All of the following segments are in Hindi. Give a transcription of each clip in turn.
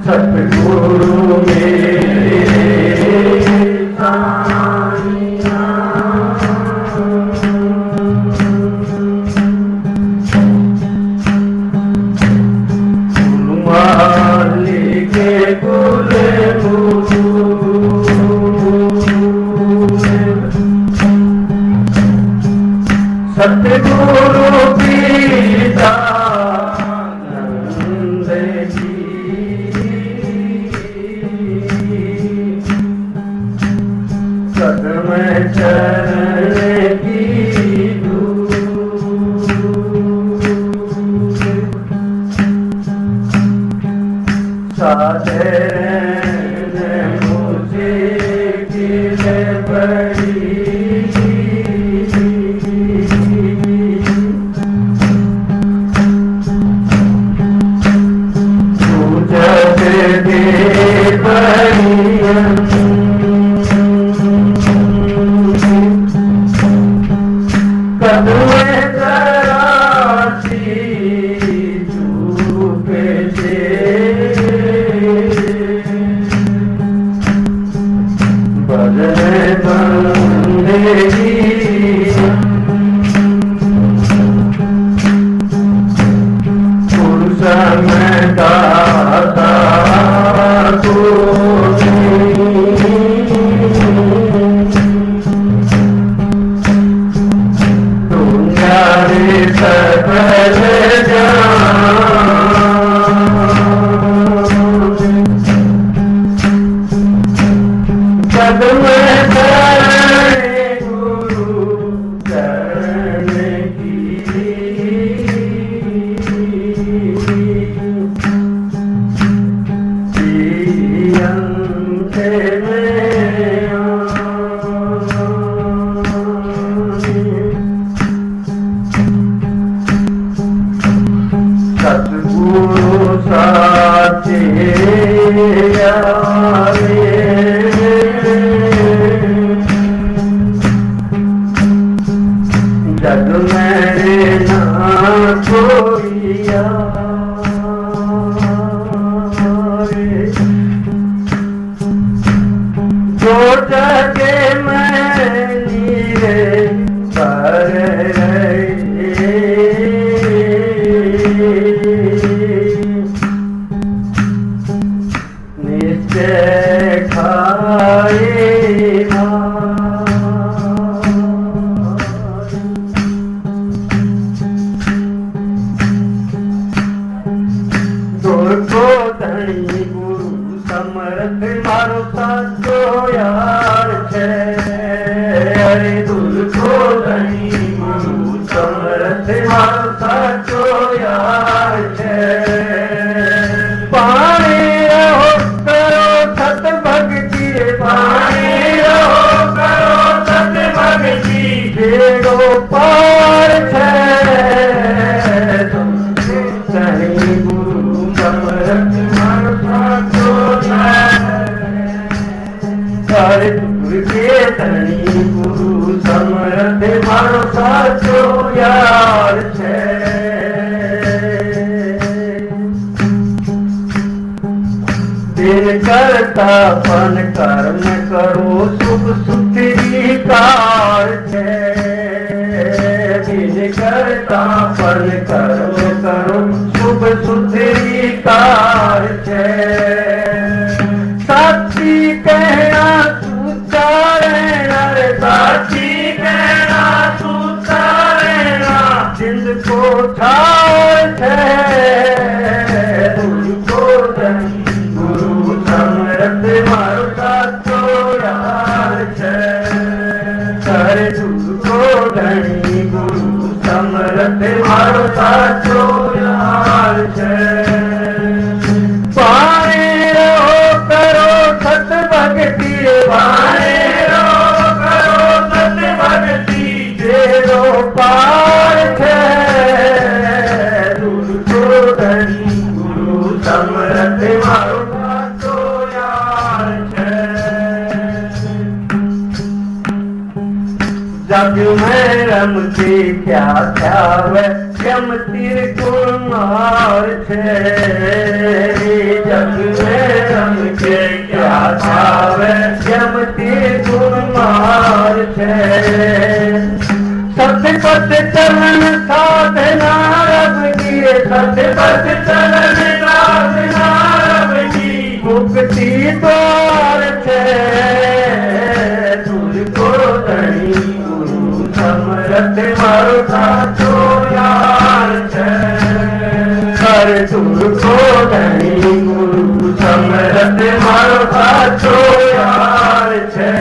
सतगुरु मेरे सतगुरु पीता नंद जी कदम चरण की साधन मुझे किल बड़ी जग में ना कोई जो जगे मैं नीरे पर निश्चय खाए धनी गुरु समर्थ मारो साचो यार छे अरे दुल को धनी गुरु समर्थ मारो साचो यार छे पानी रहो करो सत भक्ति पानी रहो करो सत भक्ति बेड़ो पार छे धनी गुरु समर्थ सारे के धनी गुरु समर्थ मारो साचो यार छे दिन करता पन कर्म करो शुभ सुथरी कार छे दिन करता पन कर्म करो शुभ सुथरी कार छे साची कहना सूचा रहना रे साची कहना सूचा रहना जिंद को ठार छे तुझको धनी गुरु समर्थ मारो साचो यार छे करे तुझको धनी गुरु समर्थ मारो साचो यार छे पार छे तुझको धनी गुरु समर्थ मारो साचो यार छे जग में रमती क्या वे यम तीर कुमार छे जग में रंग के क्या छावे यमती गुण मार छे सत्य पथ चलन साधना रब की सत्य पथ चलन साधना रब की मुक्ति द्वार छे तुझको धनी गुरु समरथ मारो साचो यार छे कर तुझको धनी गुरु समरथ मारो साचो यार छे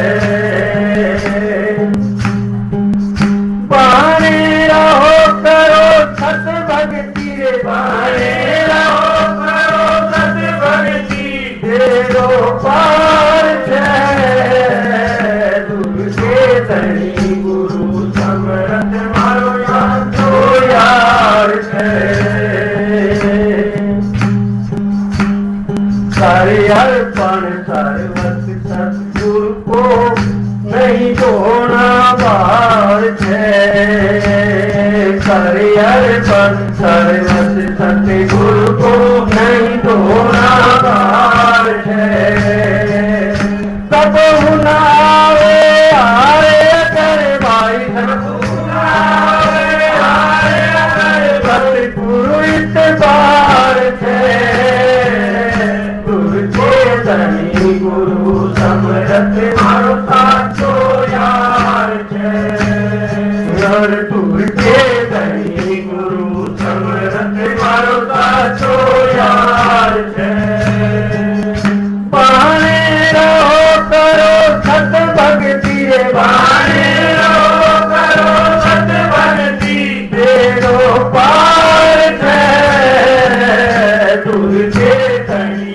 बाणे रहो करो सत भक्ति रे बाणे रहो करो सत भक्ति तेरो पार छे तुझके धनी गुरु समरथ मारो साचो यार छे सारे अर्पण सर्वत सतगुरु को नहीं धोना बार छे सारे अर्पण सर्वत सतगुरु को नहीं धोना बार छे तब हुनावे आरे करे भाई सब हुनावे आरे करे सतगुरु इतबार छे धनी गुरु समरथ मारो साचो यार छे यार तुझके धनी गुरु समरथ मारो साचो यार छे बाणे रहो करो सत भक्ति रे बाणे रहो करो सत भक्ति तेरो पार छे तुझके धनी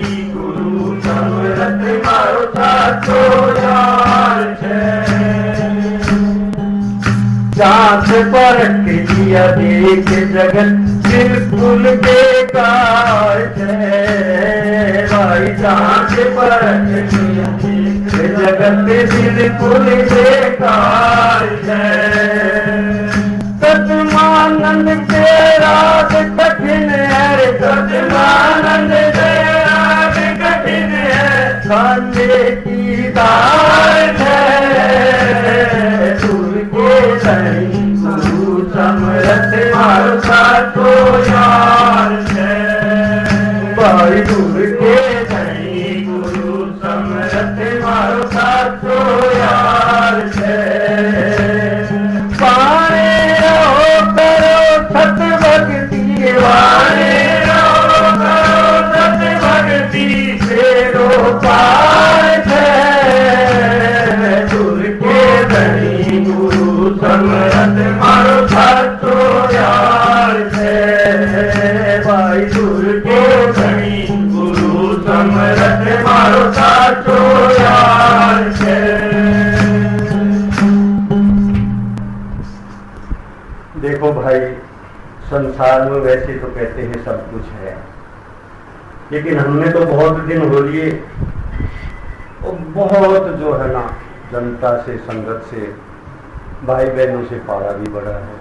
समरथ मारो साचो यार छे जांच परख दिया देख जगत बिल्कुल बेकार छे भाई जांच परख दिया देख जगत बिल्कुल बेकार छे सतमानंद तेरा कठिन है सतमानंद तेरा कठिन है खाने की दाल है तुझको धनी गुरु समरथ मारो साचो यार छे भाई तुझके धनी गुरु समरथ मारो साचो यार छे बाणे रहो करो सत भक्ति बाणे रहो करो सत भक्ति तेरो पार छे तुझके धनी गुरु समरथ मारो साचो यार छे भाई तुझके धनी गुरु समरथ मारो साचो यार छे देखो भाई संसार में वैसे तो कहते हैं सब कुछ है लेकिन हमने तो बहुत दिन हो लिए और बहुत जो है ना जनता से संगत से भाई बहनों से पारा भी बढ़ा है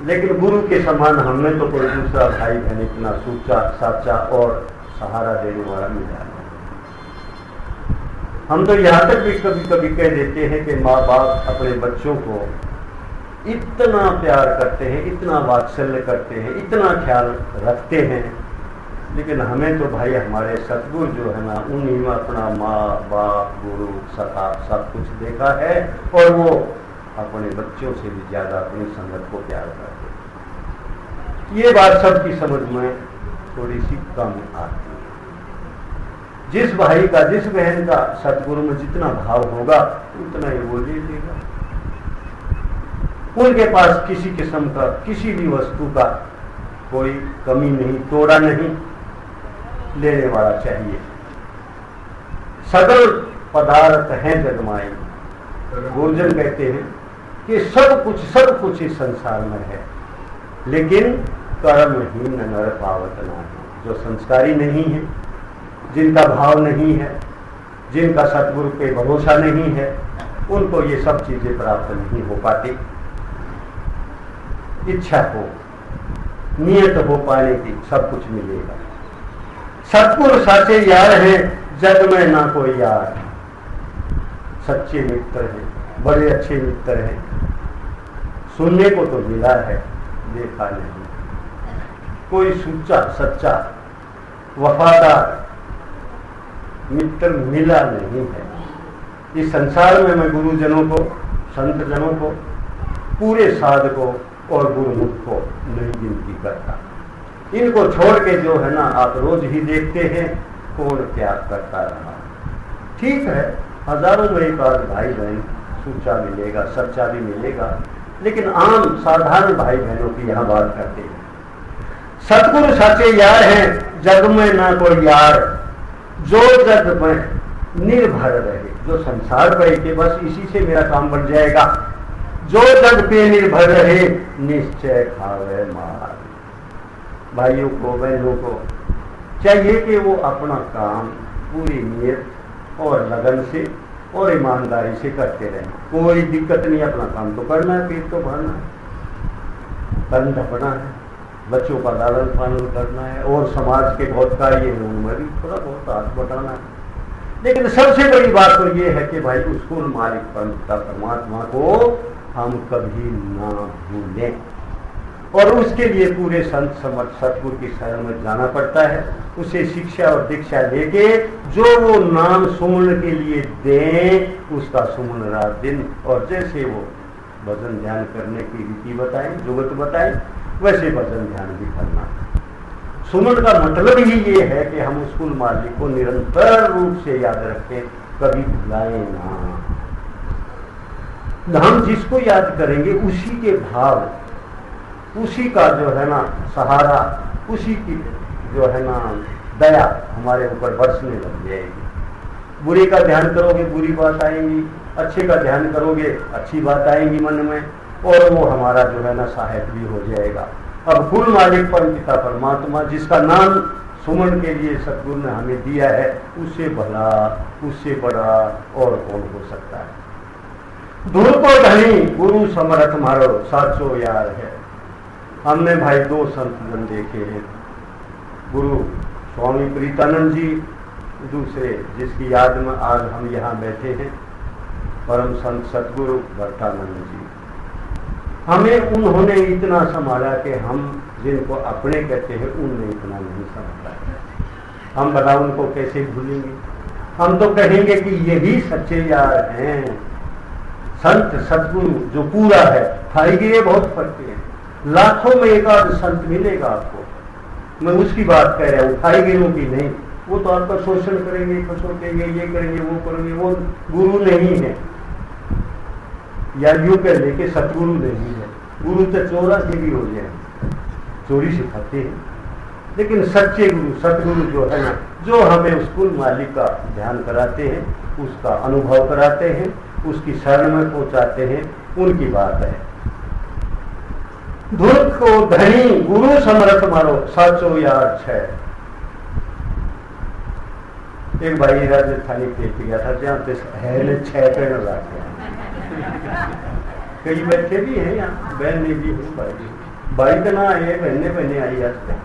लेकिन गुरु के समान हमें तो कोई दूसरा भाई बहन इतना साचा और सहारा देने वाला मिला है। हम तो यहाँ तक भी कभी कभी कह देते हैं कि माँ बाप अपने बच्चों को इतना प्यार करते हैं इतना वात्सल्य करते हैं इतना ख्याल रखते हैं लेकिन हमें तो भाई हमारे सतगुरु जो है ना उन्हीं में अपना माँ बाप गुरु सखा सब कुछ देखा है और वो अपने बच्चों से भी ज्यादा अपनी संगत को प्यार करते हैं। ये बात सबकी समझ में थोड़ी सी कम आती है। जिस भाई का जिस बहन का सतगुरु में जितना भाव होगा उतना ही वो ले लेगा। उनके पास किसी किस्म का किसी भी वस्तु का कोई कमी नहीं तोड़ा नहीं लेने वाला चाहिए। सकल पदार्थ है जगमाई गुरुजन कहते हैं कि सब कुछ इस संसार में है लेकिन कर्महीन नर पावत नहीं। जो संस्कारी नहीं है जिनका भाव नहीं है जिनका सतगुरु पे भरोसा नहीं है उनको ये सब चीजें प्राप्त नहीं हो पाती। इच्छा हो नियत हो पाने की सब कुछ मिलेगा सतगुरु साचे यार हैं, जग में ना कोई यार। सच्चे मित्र हैं, बड़े अच्छे मित्र हैं। सुनने को तो मिला है, देखा नहीं। कोई सच्चा सच्चा वफादार मित्र मिला नहीं है। इस संसार में मैं गुरुजनों को, संत जनों को, पूरे साधकों और गुरुमुख को नहीं गिनती करता। इनको छोड़ के जो है ना, आप रोज ही देखते हैं कौन क्या करता रहा। ठीक है, हजारों में एक आध भाई बहन सच्चा मिलेगा, सच्चा भी मिलेगा, लेकिन आम साधारण भाई बहनों की यहां बात करते हैं। सतगुरु साचे यार हैं, जग में ना कोई यार। जो जग में निर्भर रहे, जो संसार पे कि बस इसी से मेरा काम बन जाएगा, जो जग पे निर्भर रहे, निश्चय खावे मार। भाइयों को, बहनों को चाहिए कि वो अपना काम पूरी नियत और लगन से और ईमानदारी से करते रहें। कोई दिक्कत नहीं, अपना काम तो करना है, पेट तो भरना है, तन ढपना है, बच्चों का लालन पालन करना है, और समाज के बहुत कार्य हैं उनमें भी थोड़ा बहुत हाथ बटाना है। लेकिन सबसे बड़ी बात तो ये है कि भाई उसको मालिक परमात्मा को हम कभी ना भूलें, और उसके लिए पूरे संत समर्थ सतगुरु की शरण में जाना पड़ता है। उसे शिक्षा और दीक्षा लेके जो वो नाम सुमन के लिए दें, उसका सुमन रात दिन, और जैसे वो भजन ध्यान करने की रीति बताएं, जुगत बताएं, वैसे भजन ध्यान भी करना। सुमन का मतलब ही ये है कि हम उस कुल मालिक को निरंतर रूप से याद रखें, कभी भुलाएं ना। हम जिसको याद करेंगे उसी के भाव, उसी का जो है ना सहारा, उसी की जो है ना दया हमारे ऊपर बरसने लग जाएगी। बुरे का ध्यान करोगे बुरी बात आएंगी, अच्छे का ध्यान करोगे अच्छी बात आएंगी मन में, और वो हमारा जो है ना सहायक भी हो जाएगा। अब कुल मालिक परम पिता परमात्मा, जिसका नाम सुमन के लिए सतगुरु ने हमें दिया है, उससे भला, उससे बड़ा और कौन हो सकता है। दूर को धनी गुरु समर्थ मारो, साचो यार है। हमने भाई दो संत जन देखे हैं, गुरु स्वामी प्रीतानंद जी, दूसरे जिसकी याद में आज हम यहाँ बैठे हैं, परम संत सतगुरु भट्टानंद जी। हमें उन्होंने इतना संभाला कि हम जिनको अपने कहते हैं उनने इतना नहीं संभाला। हम भला उनको कैसे भूलेंगे। हम तो कहेंगे कि यही सच्चे यार हैं। संत सतगुरु जो पूरा है, खाएंगे बहुत फर्क है, लाखों में एक आध संत मिलेगा आपको, मैं उसकी बात कह रहा हूँ, खाएंगे की नहीं। वो तो आपका शोषण करेंगे, खसोटेंगे, ये करेंगे, वो करेंगे, वो गुरु नहीं है। या यूं कह लेके सतगुरु नहीं है। गुरु तो चोरा से भी हो जाए, चोरी सिखाते हैं, लेकिन सच्चे गुरु सतगुरु जो है ना, जो हमें उस कुल मालिक का ध्यान कराते हैं, उसका अनुभव कराते हैं, उसकी शरण में पहुंचाते हैं, उनकी बात है। धुर को धनी गुरु समर्थ मारो, साचो यार छह। एक भाई राजस्थानी पेट गया था, जहाँ पे है 6 पेड़ लाते हैं। कई बच्चे भी हैं यहाँ, बहन ने भी हूँ, भाई तो ना आए, बहने आई आज तक।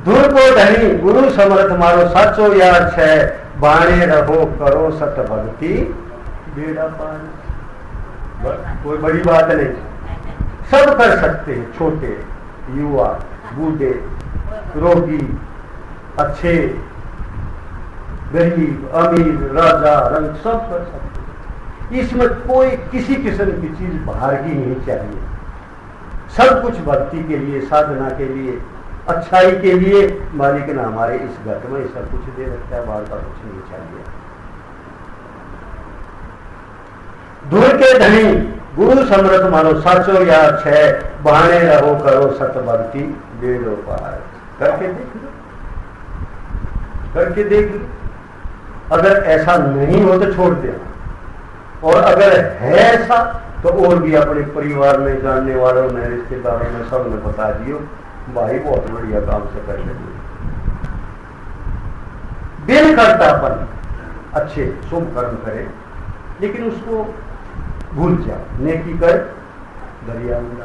धुर को धनी गुरु समर्थ मारो, साचो यार छह। बाणे रहो करो सत भक्ति, बेड़ा पार। कोई बड़ी बात नहीं, सब कर सकते हैं, छोटे युवा बूढ़े रोगी अच्छे गरीब अमीर राजा रंग सब कर सकते। इसमें कोई किसी किस्म की चीज बाहर की नहीं चाहिए। सब कुछ भक्ति के लिए, साधना के लिए, अच्छाई के लिए मालिक ने हमारे इस घट में सब कुछ दे रखा है, बाहर का कुछ नहीं चाहिए। दूर के धनी गुरु समर्थ मानो, साचो यार छह। बहाने रहो करो सत भक्ति, बेड़ो पार। करके देख लो, करके देख लो। अगर ऐसा नहीं हो तो छोड़ देना, और अगर है ऐसा तो और भी अपने परिवार में, जानने वालों में, रिश्तेदारों में, सब ने बता दियो, भाई बहुत बढ़िया काम से कर लेंगे। दिल करता अपन अच्छे शुभ कर्म करे, लेकिन उसको भूल जाओ। नेकी कर दरिया में,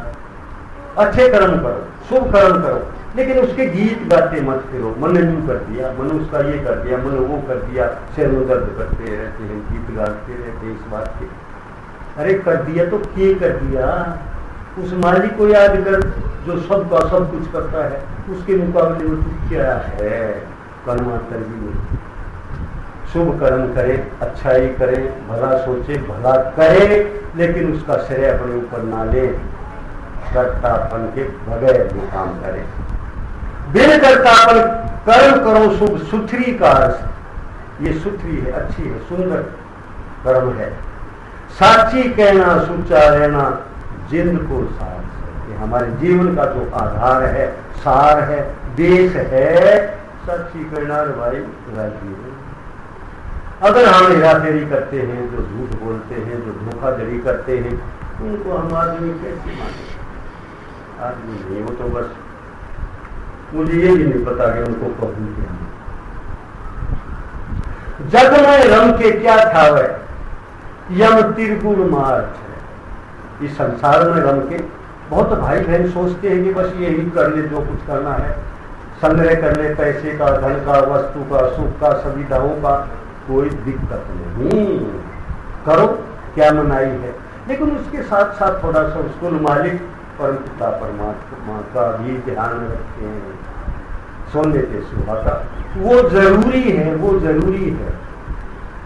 अच्छे कर्म करो, शुभ कर्म करो, लेकिन उसके गीत गाते मत फिरो। मन यूं कर दिया, मन उसका ये कर दिया, मन वो कर दिया, सिर में दर्द करते रहते हैं, गीत गाते रहते हैं इस बात के। अरे कर दिया तो क्या कर दिया? उस मालिक को याद कर जो सबका सब कुछ करता है, उसके मुकाबले में तू क्या है? कर्मांतर भी नहीं। शुभ कर्म करे, अच्छाई करे, भला सोचे, भला करे, लेकिन उसका श्रेय अपने ऊपर ना ले। कर्तापन के बगैर भी काम करे, बिन कर्तापन कर्म करो शुभ। सुथरी का अर्थ ये सुथरी है, अच्छी है, सुंदर कर्म है। साची कहना, सुचा रहना, जिंद को सार से। ये हमारे जीवन का जो आधार है, सार है, देश है। साची कहना रे भाई राजी है। अगर हम हेराफेरी करते हैं, जो झूठ बोलते हैं, जो धोखाधड़ी करते हैं, उनको हम आदमी कैसे माने? आदमी नहीं, वो तो बस मुझे ये भी नहीं पता कि उनको कबूल किया। जग में रम के क्या था वह, यम त्रिगुण मार्च है। इस संसार में रम के बहुत भाई बहन सोचते हैं कि बस यही कर ले जो कुछ करना है, संग्रह कर ले पैसे का, धन का, वस्तु का, सुख का, सुविधाओं का, कोई दिक्कत नहीं, करो, क्या मनाई है। लेकिन उसके साथ साथ थोड़ा सा उसको मालिक परम पिता परमात्मा का भी ध्यान रखते हैं। सोने के सुहागा वो जरूरी है, वो जरूरी है।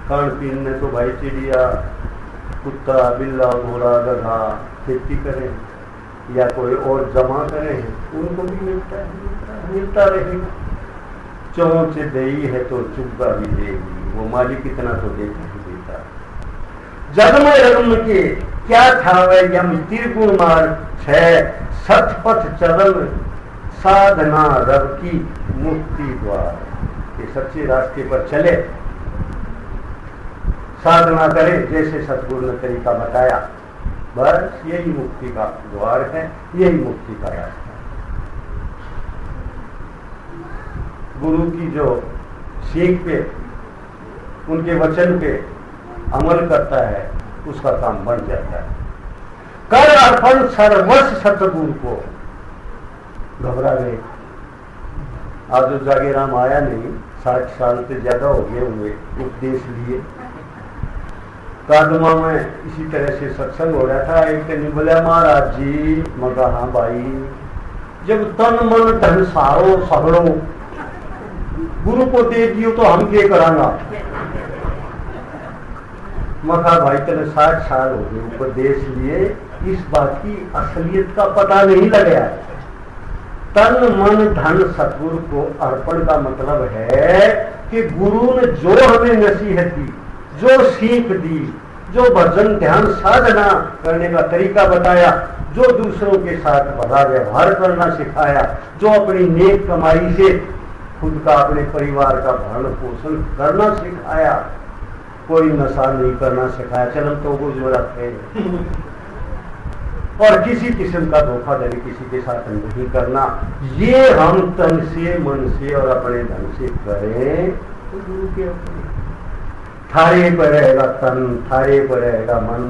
खान पीन में तो भाई चिड़िया, कुत्ता, बिल्ला, घोड़ा, गधा खेती करें या कोई और जमा करें, उनको भी मिलता रहेगा। चौंच दई है तो चुग्गा भी देगी, वो मालिक इतना तो देता ही देता। जग में रम के क्या था वह, यम त्रिगुण मार्ग है। सतपथ चलन साधना रब की मुक्ति द्वार। ये सच्चे रास्ते पर चले, साधना करे जैसे सतगुरु ने तरीका बताया, बस यही मुक्ति का द्वार है, यही मुक्ति का रास्ता है। गुरु की जो सीख पे, उनके वचन पे अमल करता है, उसका काम बन जाता है। कर अर्पण सर्वस्व सतगुरु को। घबरा गए। आज जो जागेराम आया नहीं, 60 साल से ज्यादा हो गए होंगे उपदेश लिए। कादमा में इसी तरह से सत्संग हो रहा था। एक दिन बोला महाराज जी, मगा हाँ भाई, जब तन मन धन सारो सगड़ो गुरु को दे दियो तो हम क्या करांगा? मखा भाई तेरे 60 साल हो गए उपदेश लिए, इस बात की असलियत का पता नहीं लगा। तन मन धन सतगुरु को अर्पण का मतलब है कि गुरु ने जो हमें नसीहत दी, जो सीख दी, जो भजन ध्यान साधना करने का तरीका बताया, जो दूसरों के साथ भला व्यवहार करना सिखाया, जो अपनी नेक कमाई से खुद का, अपने परिवार का भरण पोषण करना सिखाया, कोई नशा नहीं करना सिखाया, चलन तो वो जरूरत है, और किसी किस्म का धोखाधड़ी किसी के साथ नहीं करना, ये हम तन से, मन से और अपने धन से करें तो गुरु के अपने। थारे पर रहेगा तन, थारे पर रहेगा मन,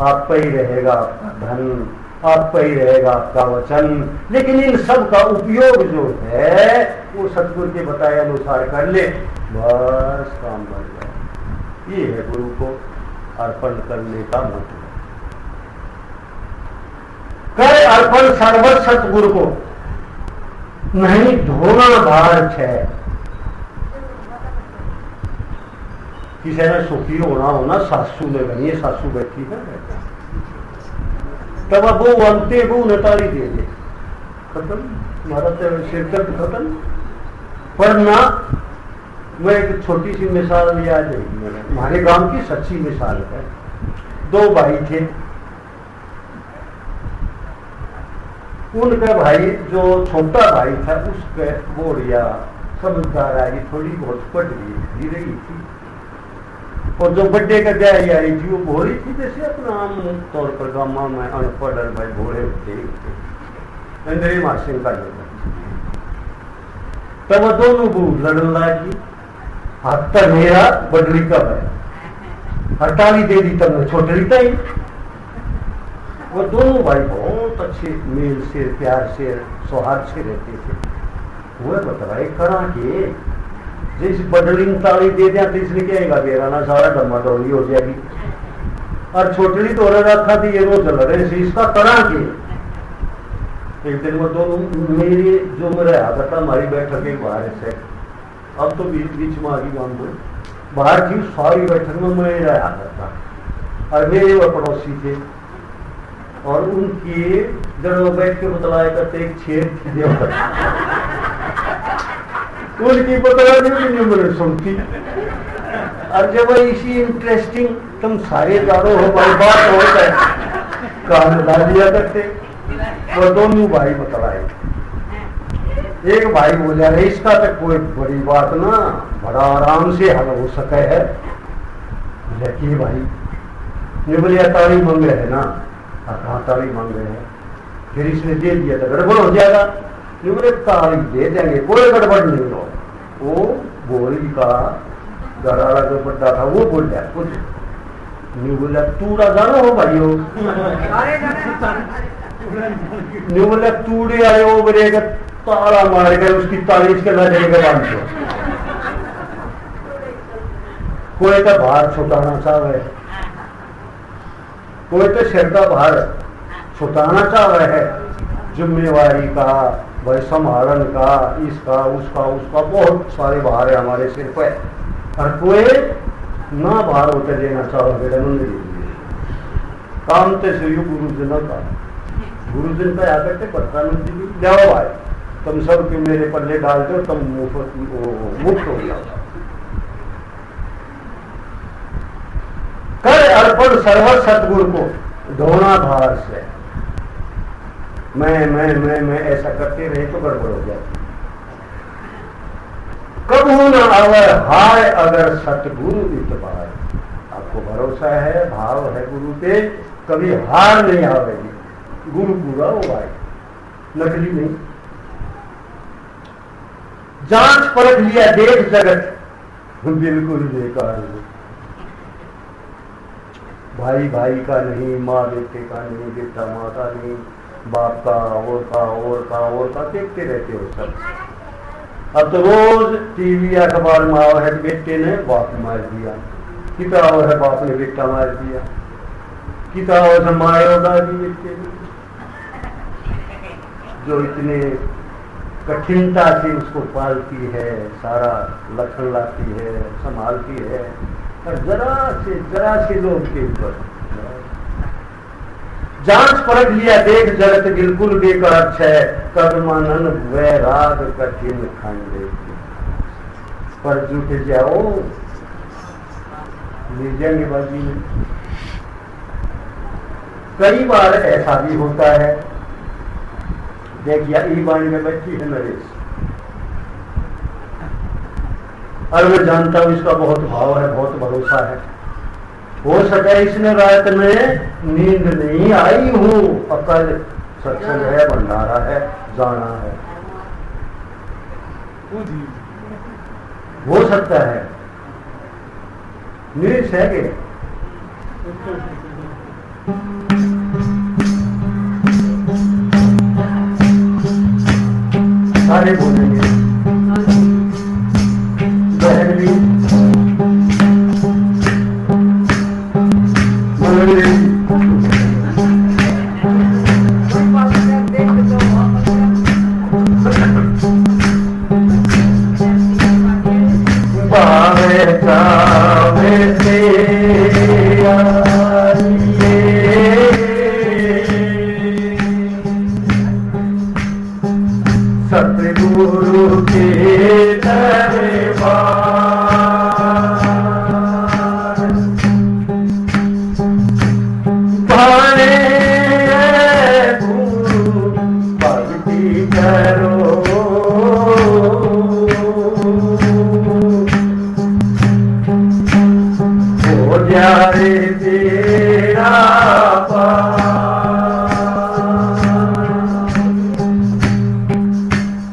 आप पर ही रहेगा आपका धन, आप पर ही रहेगा आपका वचन, लेकिन इन सब का उपयोग जो है वो सतगुरु के बताए अनुसार कर ले, बस काम बन जाए। ये है गुरु को अर्पण करने का मतलब। कर अर्पण सर्वस्व सतगुरु को, नहीं धोना भार है। किसी ने सुखी होना सासू में बनी, सासू बैठी है तब अब वो अंते वो नतारी दे दे, खत्म, हमारा शिरकत खत्म। पर ना, मैं एक छोटी सी मिसाल लिया जाएगी मैंने, हमारे गांव की सच्ची मिसाल है। 2 भाई थे, उनका भाई जो छोटा भाई था उसके बोरिया समझदार आई, थोड़ी बहुत पढ़ रही थी, और जो बड्डे का ब्याह आई थी वो भोली थी, जैसे अपना आम तौर पर गामा में अनपढ़ भाई भोले होते अंदर मासिंग का लोग। तब वो दोनों बूढ़ लड़न लगी, हाथ तक मेरा बडली का है, हड़ताली दे दी तब छोटली ही। वो दोनों भाई बहुत अच्छे मेल से, प्यार से, सौहार्द से रहते थे। वो बताए करा के जिस बदली ताली दे दिया तो इसलिए कहेगा मेरा ना सारा डम्मा डोली हो जाएगी। और छोटली तो रखा थी ये रोज चल रहे से इसका करा के। एक दिन वो दोनों मेरी जो मेरा आदत था हमारी बैठक के बाहर से, अब तो बीच बीच में आ गई गाँव में, बाहर की सारी बैठक में मेरा आदत था और मेरे वो पड़ोसी थे और उनकी जब वो बैठ के बतलाया करते एक छेद थी उनकी बतला नहीं मैंने सुनती। और जब इसी इंटरेस्टिंग तुम सारे जानो हो भाई बात होता है कान ला दिया करते। वो दोनों भाई बतलाए, एक भाई बोला रहे इसका तो कोई बड़ी बात ना, बड़ा आराम से हल हो सके है। लेकिन भाई निबलिया ताली मांगे है ना, कहाँ ताली मांगे है, फिर इसने दे दिया तो गड़बड़ हो जाएगा। निबले ताली दे देंगे, कोई गड़बड़ नहीं हो। वो बोली का गरारा जो बड्डा था वो बोल दिया कुछ नहीं, बोला तूड़ा जानो हो भाई हो नहीं, बोला तूड़े आए वो बरेगा ताला मार कर उसकी ताली इसके लगेगा 500। कोई तो बाहर छुटाना चाहे, कोई तो सिर का बाहर छुटाना चाहे है, जिम्मेवारी का भाई संभालन का, इसका उसका उसका बहुत सारे बाहर है हमारे सिर पे। और कोई ना बाहर होते लेना चाहो बेटा मंदिर काम तो शुरू गुरुजन का, गुरुजन का आकर के प्रधानमंत्री जी जाओ भाई तुम सब के मेरे पल्ले डाल दो, तुम मुक्त हो जाओ। कर अर्पण सर्व सतगुरु को ढोना भार से, मैं ऐसा करते रहे तो गड़बड़ हो जाती। कबू न आवे हाय अगर सतगुरु इतबार, आपको भरोसा है, भाव है गुरु पे, कभी हार नहीं आवेगी। गुरु पूरा हो भाई, नकली नहीं। जांच परख लिया देख जगत बिल्कुल बेकार है। भाई भाई का नहीं, माँ बेटे का नहीं, बेटा माँ का नहीं, बाप का और का और का और का देखते रहते हो सब। अब तो रोज टीवी अखबार में आओ है बेटे ने बाप मार दिया, किताब है बाप ने बेटा मार दिया, किताब है माँ दादी बेटे ने, जो इतने कठिनता से उसको पालती है, सारा लखन लाती है, संभालती है, और जरा से लोग के ऊपर जांच परख लिया देख जगत बिल्कुल बेकार है। कर्मनन वैराग कठिन खंडे पर जुट जाओ ले जाएंगे बाजी में। कई बार ऐसा भी होता है, देखिए ई बाणी में बैठी है नरेश, और मैं जानता हूं इसका बहुत भाव है, बहुत भरोसा है। हो सके इसने रात में नींद नहीं आई हूं, अकल सत्संग है, भंडारा है, जाना है, हो सकता है नींद है कि सारे बोलेंगे बहन भी सतगुरु के दरबार भाने गुरु भक्ति करो, हो जाए तेरा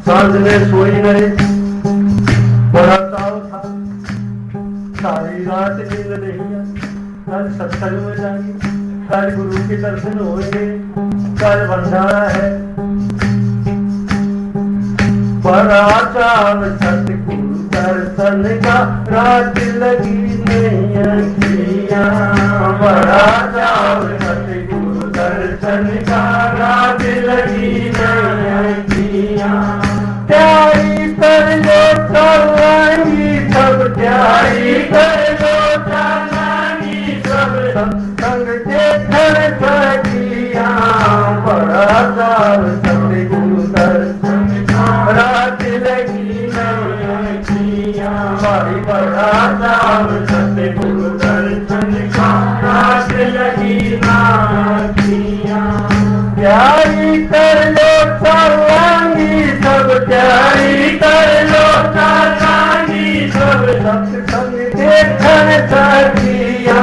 सांझ में सोई नहीं, बड़ा ताव था, सारी रात नींद नहीं आई। कल सत्संग में जाएंगे, कल गुरु के दर्शन होंगे, कल भंडारा है। बड़ा चाव सतगुरु दर्शन का रात लगी नैया, बड़ा चाव सतगुरु दर्शन का रात लगी नैया। त्यारी कर लो चलानी सब, त्यारी कर लो चलानी सब, सत्संग देखन सखिया। बड़ा चाव सतगुरु दर्शन का रात लगी नैया, भाई बड़ा चाव सतगुरु दर्शन का रात लगी नैया। त्यारी कर लो चलानी सब, त्यारी कर लो चलानी सब, सत्संग देखन सखिया।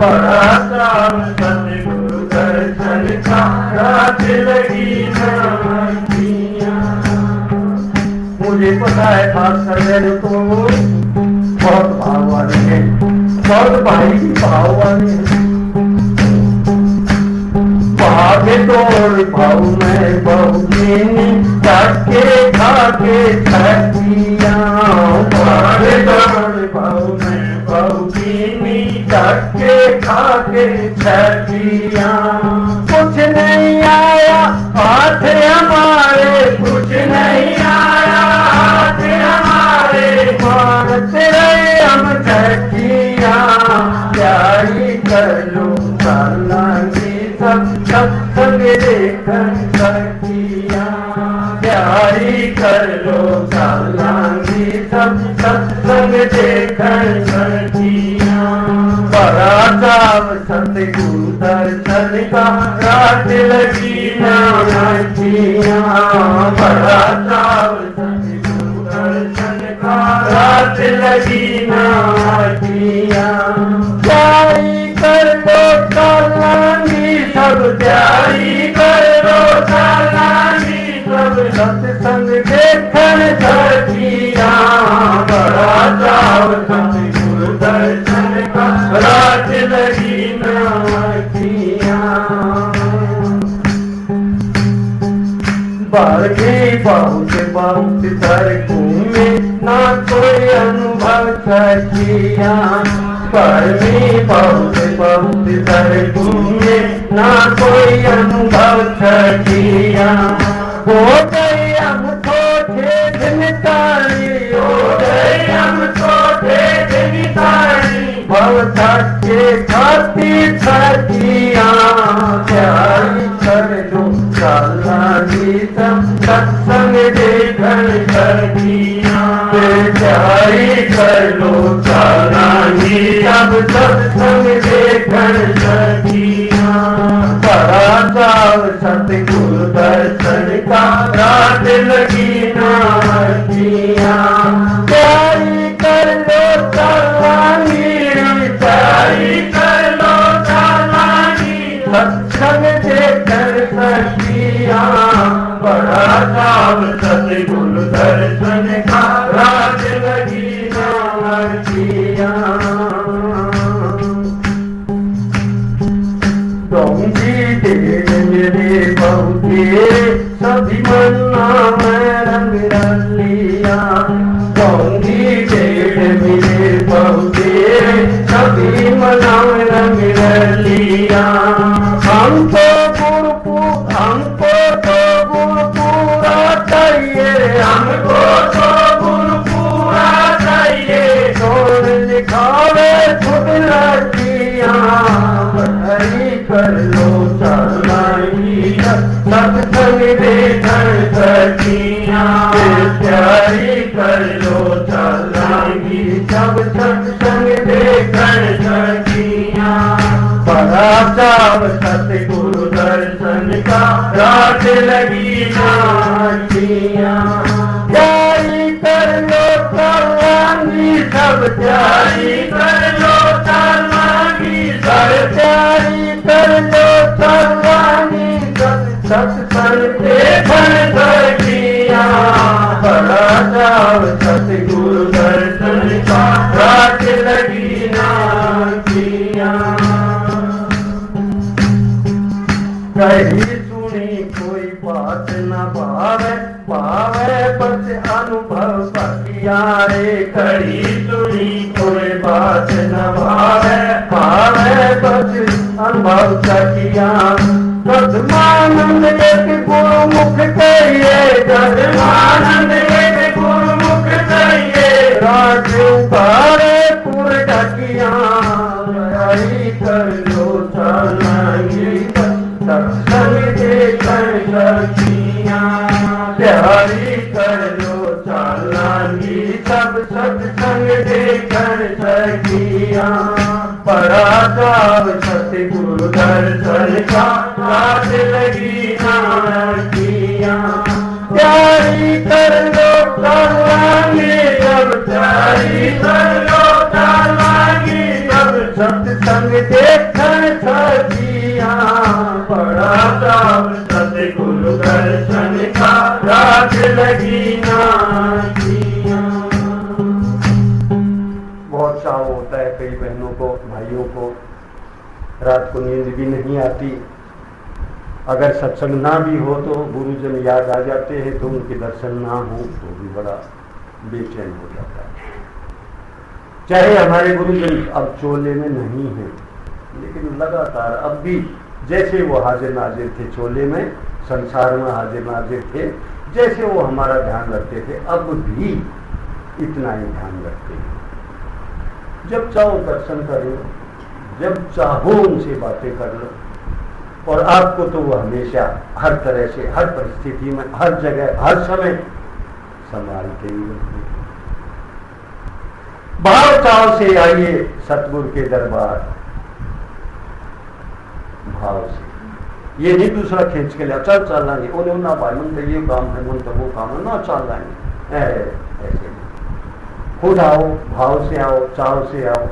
बड़ा चाव सतगुरु दर्शन का रात लगी नैया। मुझे पता है खास कर मेरे तो बहुत भाव वाले हैं, बहुत भाई भी भाव वाले हैं। भागे तोड़ भाव में बहुनी जाके खाके छठिया, भागे तोड़ भाव में बहुनी जाके खाके छठिया। कुछ नहीं आया हाथ हमारे, कुछ नहीं आया हाथ हमारे, मानते रहे हम छठिया। प्यारी कर लो चलानी सब, सत्संग देखन सखिया। प्यारी कर लो चलानी सब, सत्संग देखन सखिया। बड़ा चाव सतगुरु दर्शन का रात लगी नैया, बड़ा चाव सतगुरु दर्शन का रात लगी नैया। प्यारी कर लो चलानी सब, प्यारी कर लो चलानी सब, सत्संग देखन सखिया। बड़ा चाव सतगुरु दर्शन का रात लगी नैया। बागी बहुत बहुत सड़कों में ना कोई अनुभव सखिया, बागी बहुत बहुत सड़कों में ना कोई अनुभव सखिया। हो गई हम छोटे जिनकारी, हो गई हम छोटे जिनकारी, भव के खाती सखिया। प्यारी कर लो चलानी सब, सत्संग देखन सखिया। प्यारी कर लो चलानी सब, सत्संग देखन सखिया। बड़ा चाव सतगुरु दर्शन का रात लगी नैया। प्यारी कर लो चलानी, प्यारी कर लो चलानी, सत्संग देखन सखिया। बड़ा चाव सतगुरु दर्शन का रात लगी नैया। डोंगी तेल मेरे बहुते सभी मन्ना में रंग रलिया, डोंगी तेल मेरे बहुते सभी मन्ना में रंग रलिया। हमको तो गुरु पूरा चाहिए, हमको तो गुरु पूरा चाहिए। छोड़ दिखावे खुद लड़कियां, हरी कर लो चलानी सत्संग देखन सखिया। प्यारी कर लो चलानी सब, सत्संग देखन सखिया। बड़ा चाव सतगुरु दर्शन का रात लगी नैया। प्यारी कर लो चलानी सब, प्यारी कर लो चलानी सब, प्यारी कर लो चलानी सब, सत्संग देखन सखिया। बड़ा चाव सतगुरु दर्शन का रात लगी नैया। कहीं आए कड़ी तुड़ी कोई बात न भावे भावे बस अनुभव सखिया सदमानंद एक गुरुमुख कहिए सदमानंद एक गुरुमुख कहिए राज उतारे पुर ढकिया कर लो चलाएंगे सत्संग देखन सखिया प्यारी कर लो चालांगी सब सत्संग देखन सखिया पड़ा जाव सतगुरु दर्शन का रात लगी नाकिया प्यारी कर लो चालांगी सब प्यारी कर लो चालांगी सब सत्संग देखन सखिया पड़ा जाव सतगुरु दर्शन का रात लगी नाकिया। बहुत चाव होता है कई बहनों को भाइयों को, रात को नींद भी नहीं आती। अगर सत्संग ना भी हो तो गुरुजन याद आ जाते हैं तो उनके दर्शन ना हो तो भी बड़ा बेचैन हो जाता है। चाहे हमारे गुरुजन अब चोले में नहीं है लेकिन लगातार अब भी जैसे वो हाजिर नाजिर थे चोले में, संसार में हाजिर नाजिर थे, जैसे वो हमारा ध्यान रखते थे अब भी इतना ही ध्यान रखते हैं। जब चाहो दर्शन करो, जब चाहो उनसे बातें कर लो, और आपको तो वो हमेशा हर तरह से हर परिस्थिति में हर जगह हर समय संभालते ही रहते। भाव चाव से आइए सतगुरु के दरबार, भाव से, ये नहीं दूसरा खींच के लिया चल लाएंगे उन्हें ना भाई मन तो ये काम है मन तो वो काम है ना चल लाएंगे, ऐसे खुद आओ, भाव से आओ, चाव से आओ।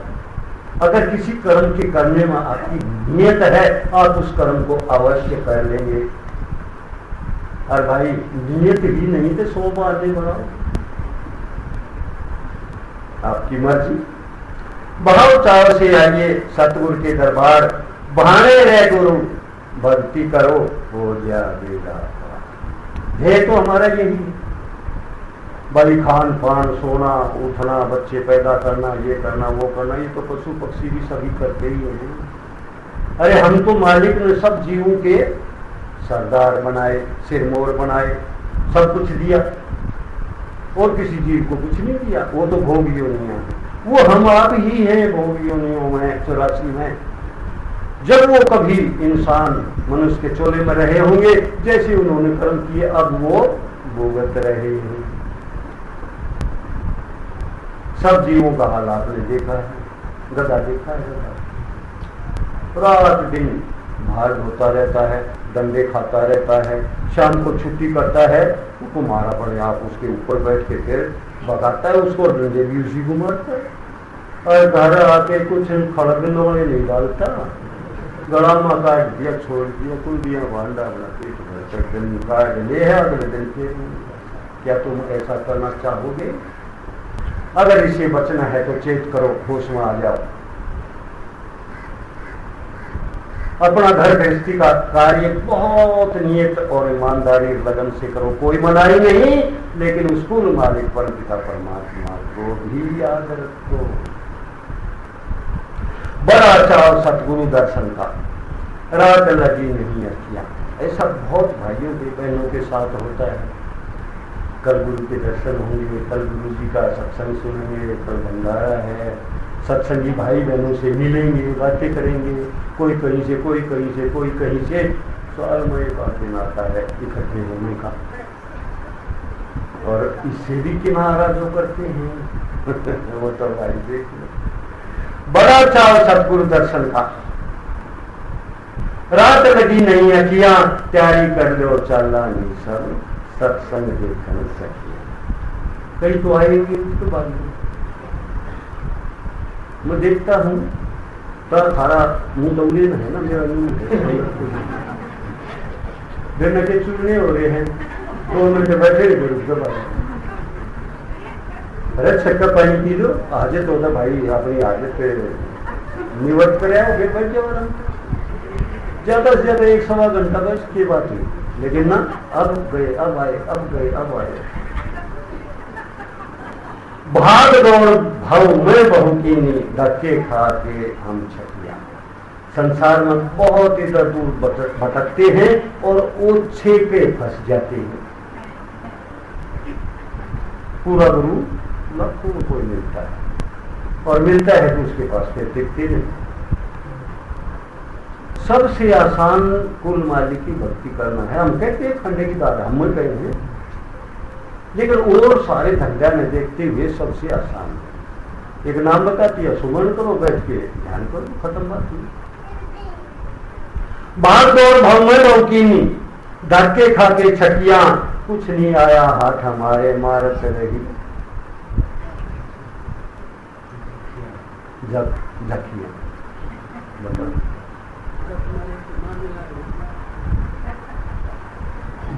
अगर किसी कर्म के करने में आपकी नियत है आप उस कर्म को अवश्य कर लेंगे। और भाई नियत ही नहीं तो 100 बातें बढ़ाओ, आपकी मर्जी। भाव चाव से आइए सतगुरु के दरबार, बहाने रहे गुरु भक्ति करो हो जा बेड़ा। ध्येय तो हमारा यही है भाई, खान पान सोना उठना बच्चे पैदा करना ये करना वो करना, ये तो पशु पक्षी भी सभी करते ही हैं। अरे हम तो मालिक ने सब जीवों के सरदार बनाए, सिरमौर बनाए, सब कुछ दिया और किसी जीव को कुछ नहीं दिया। वो तो भोग योनियां हैं, वो हम आप ही हैं भोग योनियों में 84 में। जब वो कभी इंसान मनुष्य के चोले में रहे होंगे, जैसे उन्होंने कर्म किए अब वो भोगत रहे हैं। सब जीवों का हाल आपने देखा है, गधा देखा है, गधा रात दिन भार होता रहता है, डंडे खाता रहता है, शाम को छुट्टी करता है, उसको मारा पड़े आप उसके ऊपर बैठ के फिर भगाता है उसको, डंडे भी उसी को मारता है। और घर आके कुछ खड़क लोड़े नहीं डालता, गड़ा में काट दिया छोड़ दिया कुल दिया भांडा अपना पेट भर कर दिन काट ले है अगले दिन फिर। क्या तुम ऐसा करना चाहोगे? अगर इसे बचना है तो चेत करो, होश में आ जाओ। अपना घर गृहस्थी का कार्य बहुत नियत और ईमानदारी लगन से करो, कोई मनाही नहीं, लेकिन उस कुल मालिक परमपिता परमात्मा को भी याद रखो। बड़ा चाव सतगुरु दर्शन का, रात लगी नहीं अखियां। ऐसा बहुत भाइयों के बहनों के साथ होता है। कल गुरु के दर्शन होंगे, कल गुरु जी का सत्संग सुनेंगे, कल भंडारा है, सत्संगी भाई बहनों से मिलेंगे, बातें करेंगे, कोई कहीं से कोई कहीं से कोई कहीं से। साल में एक दिन आता है इकट्ठे होने का, और इससे भी किनारा जो करते हैं वो तो भाई देख लो। बड़ा चाव सतगुरु दर्शन का, रात लगी नहीं अखियां, तैयारी कर लो चाला नहीं सब सत्संग देखने सकिए। कई तो आएंगे उसके बाद मैं देखता हूँ तो सारा मुंह दौड़े है ना, मेरा फिर नके चुनने हो रहे हैं 2 मिनट बैठे उसके बाद अरे छक्का पानी पी लो, हाजत होता भाई अपनी हाजत पे निवट कर आओ, फिर बैठ जाओ आराम। ज्यादा से ज्यादा 1-1.25 घंटा बस की बात हुई, लेकिन ना अब गए अब आए, अब गए अब आए। भाग दौड़ भव में बहु कीनी, धक्के खा के हम छकिया। संसार में बहुत इधर दूर भटकते हैं और ओछे पे फंस जाते हैं। पूरा गुरु लाखों में कोई मिलता है और मिलता है तो उसके पास फिर दिखते नहीं। सबसे आसान कुल मालिक की भक्ति करना है। हम कहते हैं खंडे की बात हम कहे हैं, लेकिन और सारे धंधा में देखते हुए सबसे आसान है। एक नाम बताती है, सुमन करो, बैठ के ध्यान करो, खत्म बात हुई। भाग दौड़ भव में बहुकीनी, धक्के खा के छकिया, कुछ नहीं आया हाथ हमारे, मारत रही झकिया।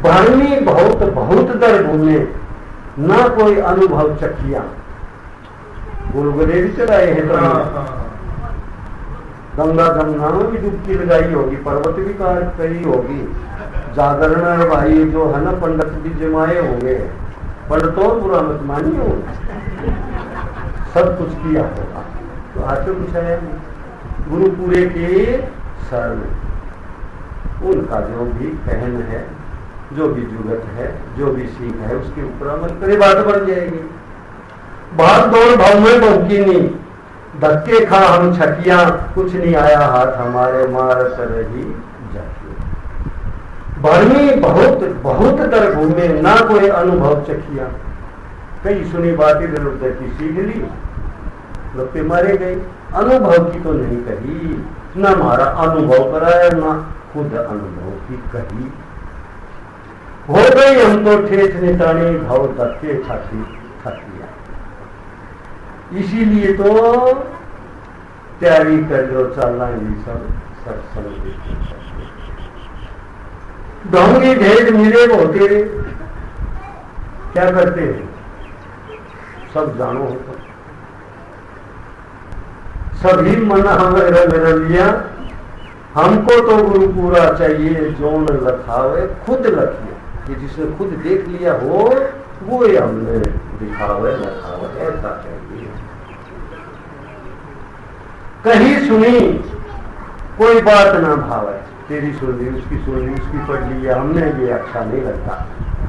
भरनी बहुत बहुत दर घूमे, ना कोई अनुभव चखिया। गुरुगुरे भी चढ़ाए हैं तो गंगा जमुना में भी डुबकी लगाई होगी, पर्वत भी कही होगी, जागरण भाई जो है ना पंडित भी जमाए होंगे, पंडितों बुरा मत मानिए, सब कुछ किया होगा तो हाथ में कुछ आया नहीं। गुरु पूरे के सर में उनका जो भी कहन है, जो भी जुगत है, जो भी सीख है, उसके ऊपर अमल करे, बात बन जाएगी। भाग दौड़ भाव में बहुकीनी, धक्के खा हम छकिया, कुछ नहीं आया हाथ हमारे, मारत रही झकिया। भरनी बहुत बहुत दर घूमे, ना कोई अनुभव चखिया। कई सुनी बात इधर उधर की सीख ली, गप्पे मारे गए, अनुभव की तो नहीं कही, ना हमारा अनुभव कराया, ना खुद अनुभव की कही। हो गई हम तो ठेठ नितानी, भाव धक्के खाती खातिया। इसीलिए तो तैयारी कर लो, चलना ये सब सत्संग। ढोंगी ढेर मिले वो तेरे, क्या करते हैं सब जानो होता, सभी मना हमें रंग लिया। हमको तो गुरु पूरा चाहिए, जोन लखावे खुद लखिया। ये जिसने खुद देख लिया हो वो ये हमने दिखावे लखावे, ऐसा चाहिए। कहीं सुनी कोई बात ना भावे, तेरी सुन ली, उसकी सुन ली, उसकी पढ़ ली, हमने ये अच्छा नहीं लगता।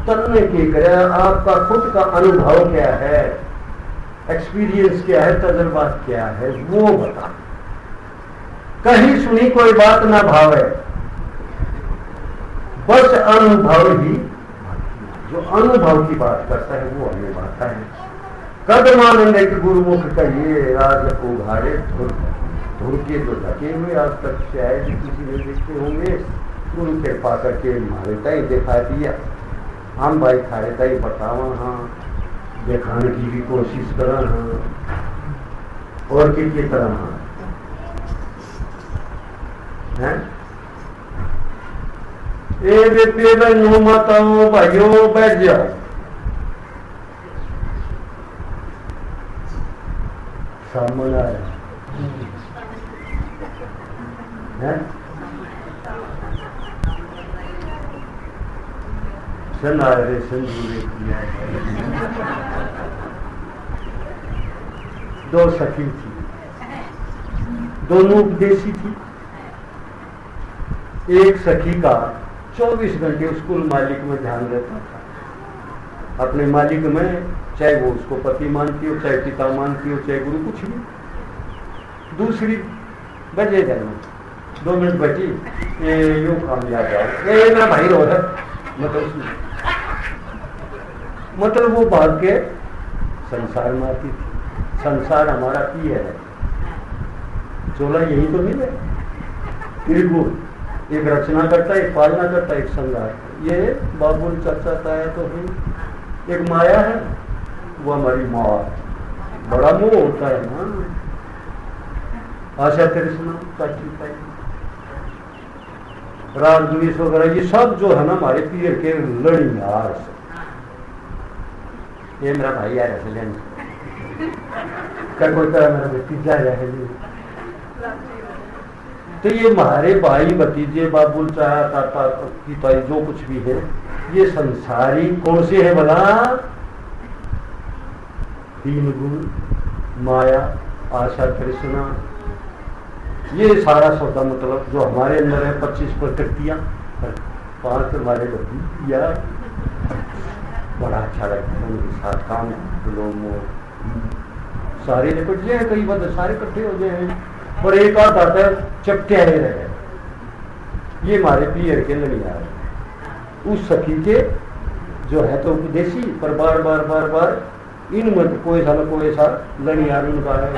तन्ने की करे, आपका खुद का अनुभव क्या है, एक्सपीरियंस क्या है, तजुर्बा क्या है, वो बता। कहीं सुनी कोई बात ना भावे, बस अनुभव ही, जो अनुभव की बात करता है वो हमें बाता है। कदमानंद के गुरुमुख का ये राज उघाड़े धुर के जो ढके हुए आज तक शायद किसी ने देखते होंगे, गुरु कृपा करके मारेता ही दिखा दिया। हम भाई खारेता ही बतावा, हाँ दिखाने की भी कोशिश करा, हाँ और की तरह हाँ है। ए बेटे बहनों माताओं भाइयों बैठ जाओ, सामने आया है। सन आ रहे संजूरे किया। दो सखी थी, दोनों उपदेशी थी। एक सखी का 24 घंटे स्कूल मालिक में ध्यान रहता था, अपने मालिक में, चाहे वो उसको पति मानती हो, चाहे पिता मानती हो, चाहे गुरु, कुछ भी। दूसरी बजे जाना 2 मिनट बची, यूं काम याद आओ, ये मेरा भाई रो है, मतलब वो भाग के संसार में आती थी। संसार हमारा की है, चोला यही तो मिले, त्रिगुण, एक रचना करता है, एक पालना करता है, एक संगार। ये बाबुल चर्चा ताया तो है, एक माया है, वो हमारी माँ, बड़ा मोह होता है ना, आशा कृष्ण चाची, राग द्वेष वगैरह, ये सब जो है ना हमारे पीर के लड़ीदार से। ये मेरा भाई आ रहा है, क्या कोई तरह मेरा भतीजा है, तो ये हमारे भाई भतीजे बाबुल चाचा ताता पिता जो कुछ भी है, ये संसारी कौन से है भला? तीन गुण, माया, आशा, तृष्णा, ये सारा सौदा मतलब जो हमारे अंदर है, 25 प्रकृतियां, 5 हमारे यार बड़ा अच्छा लगता है उनके साथ काम, लोग सारे निपट जाए, कई बार सारे इकट्ठे हो जाए हैं, और एक आध आता है चपटे रहे, ये हमारे पीर के लड़िया है उस सखी के जो है तो उपदेशी, पर बार बार बार बार इन मत कोई सा लड़िया उनका है।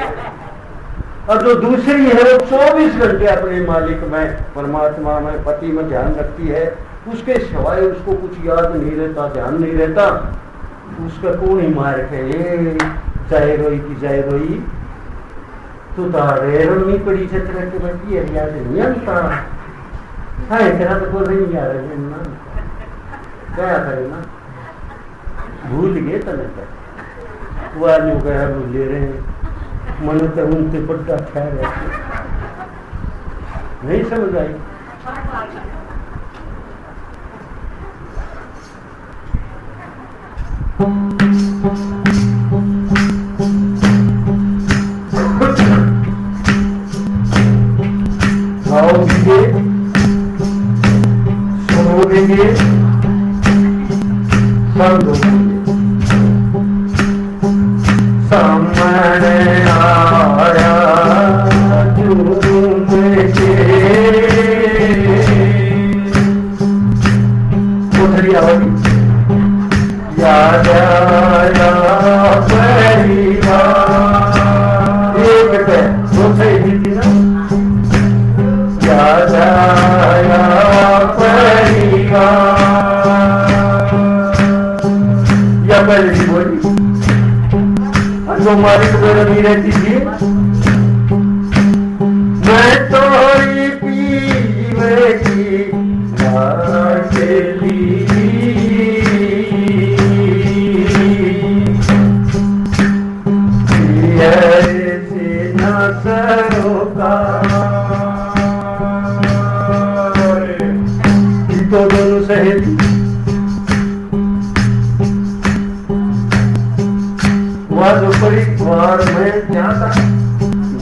और जो दूसरी है वो 24 घंटे अपने मालिक में, परमात्मा में, पति में ध्यान रखती है, उसके सिवाय उसको कुछ याद नहीं रहता, ध्यान नहीं रहता, उसका कौन ही मार के जय रोई की जय रोई तो तारे नहीं पड़ी छत्र के बैठी है, याद नहीं आता है, तेरा तो बोल रही आ रहे हैं ना, क्या करे ना, भूल गए तने वो आदमी कह भूल ले रहे हैं, मन तो उनसे बड़ा ख्याल है, नहीं समझ आई। खाओगे, सोओगे, सब सामने आया झूम के, उधरी आवाज याद आया परिवार, एक पे दूसरे ही थी ना, याद आया परिवार, या पहले बोली जो मालिक मेरे नहीं रहती थी, मैं तोरी पीवे की लाडली, ऐसे नजरों का तो दोनों सहेली जो परिवार में जाता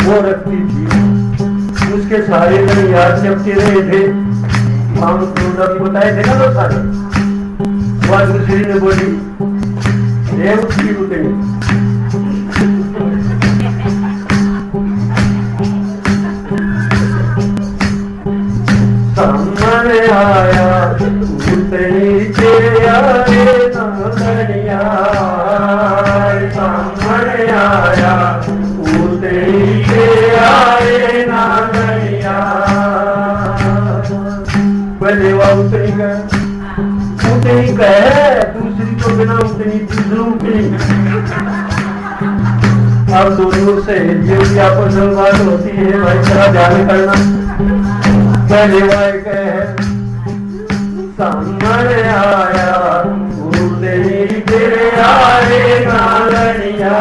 वो रखती थी, उसके सारे में याद चपके रहे थे, हम भी बताए थे ना वो सारे, वह दूसरी ने बोली ये उसकी उतनी सामने आया उतनी के आए ननिया, सामने आया उतनी के आए ननिया, पहले वह उतनी कहे, दूसरी तो बिना उतनी दूसरों की, अब दोनों से ये आपस में बात होती है, भाई जरा ध्यान करना, पहले वह कहे सामने आया उतनी के आए नालनिया,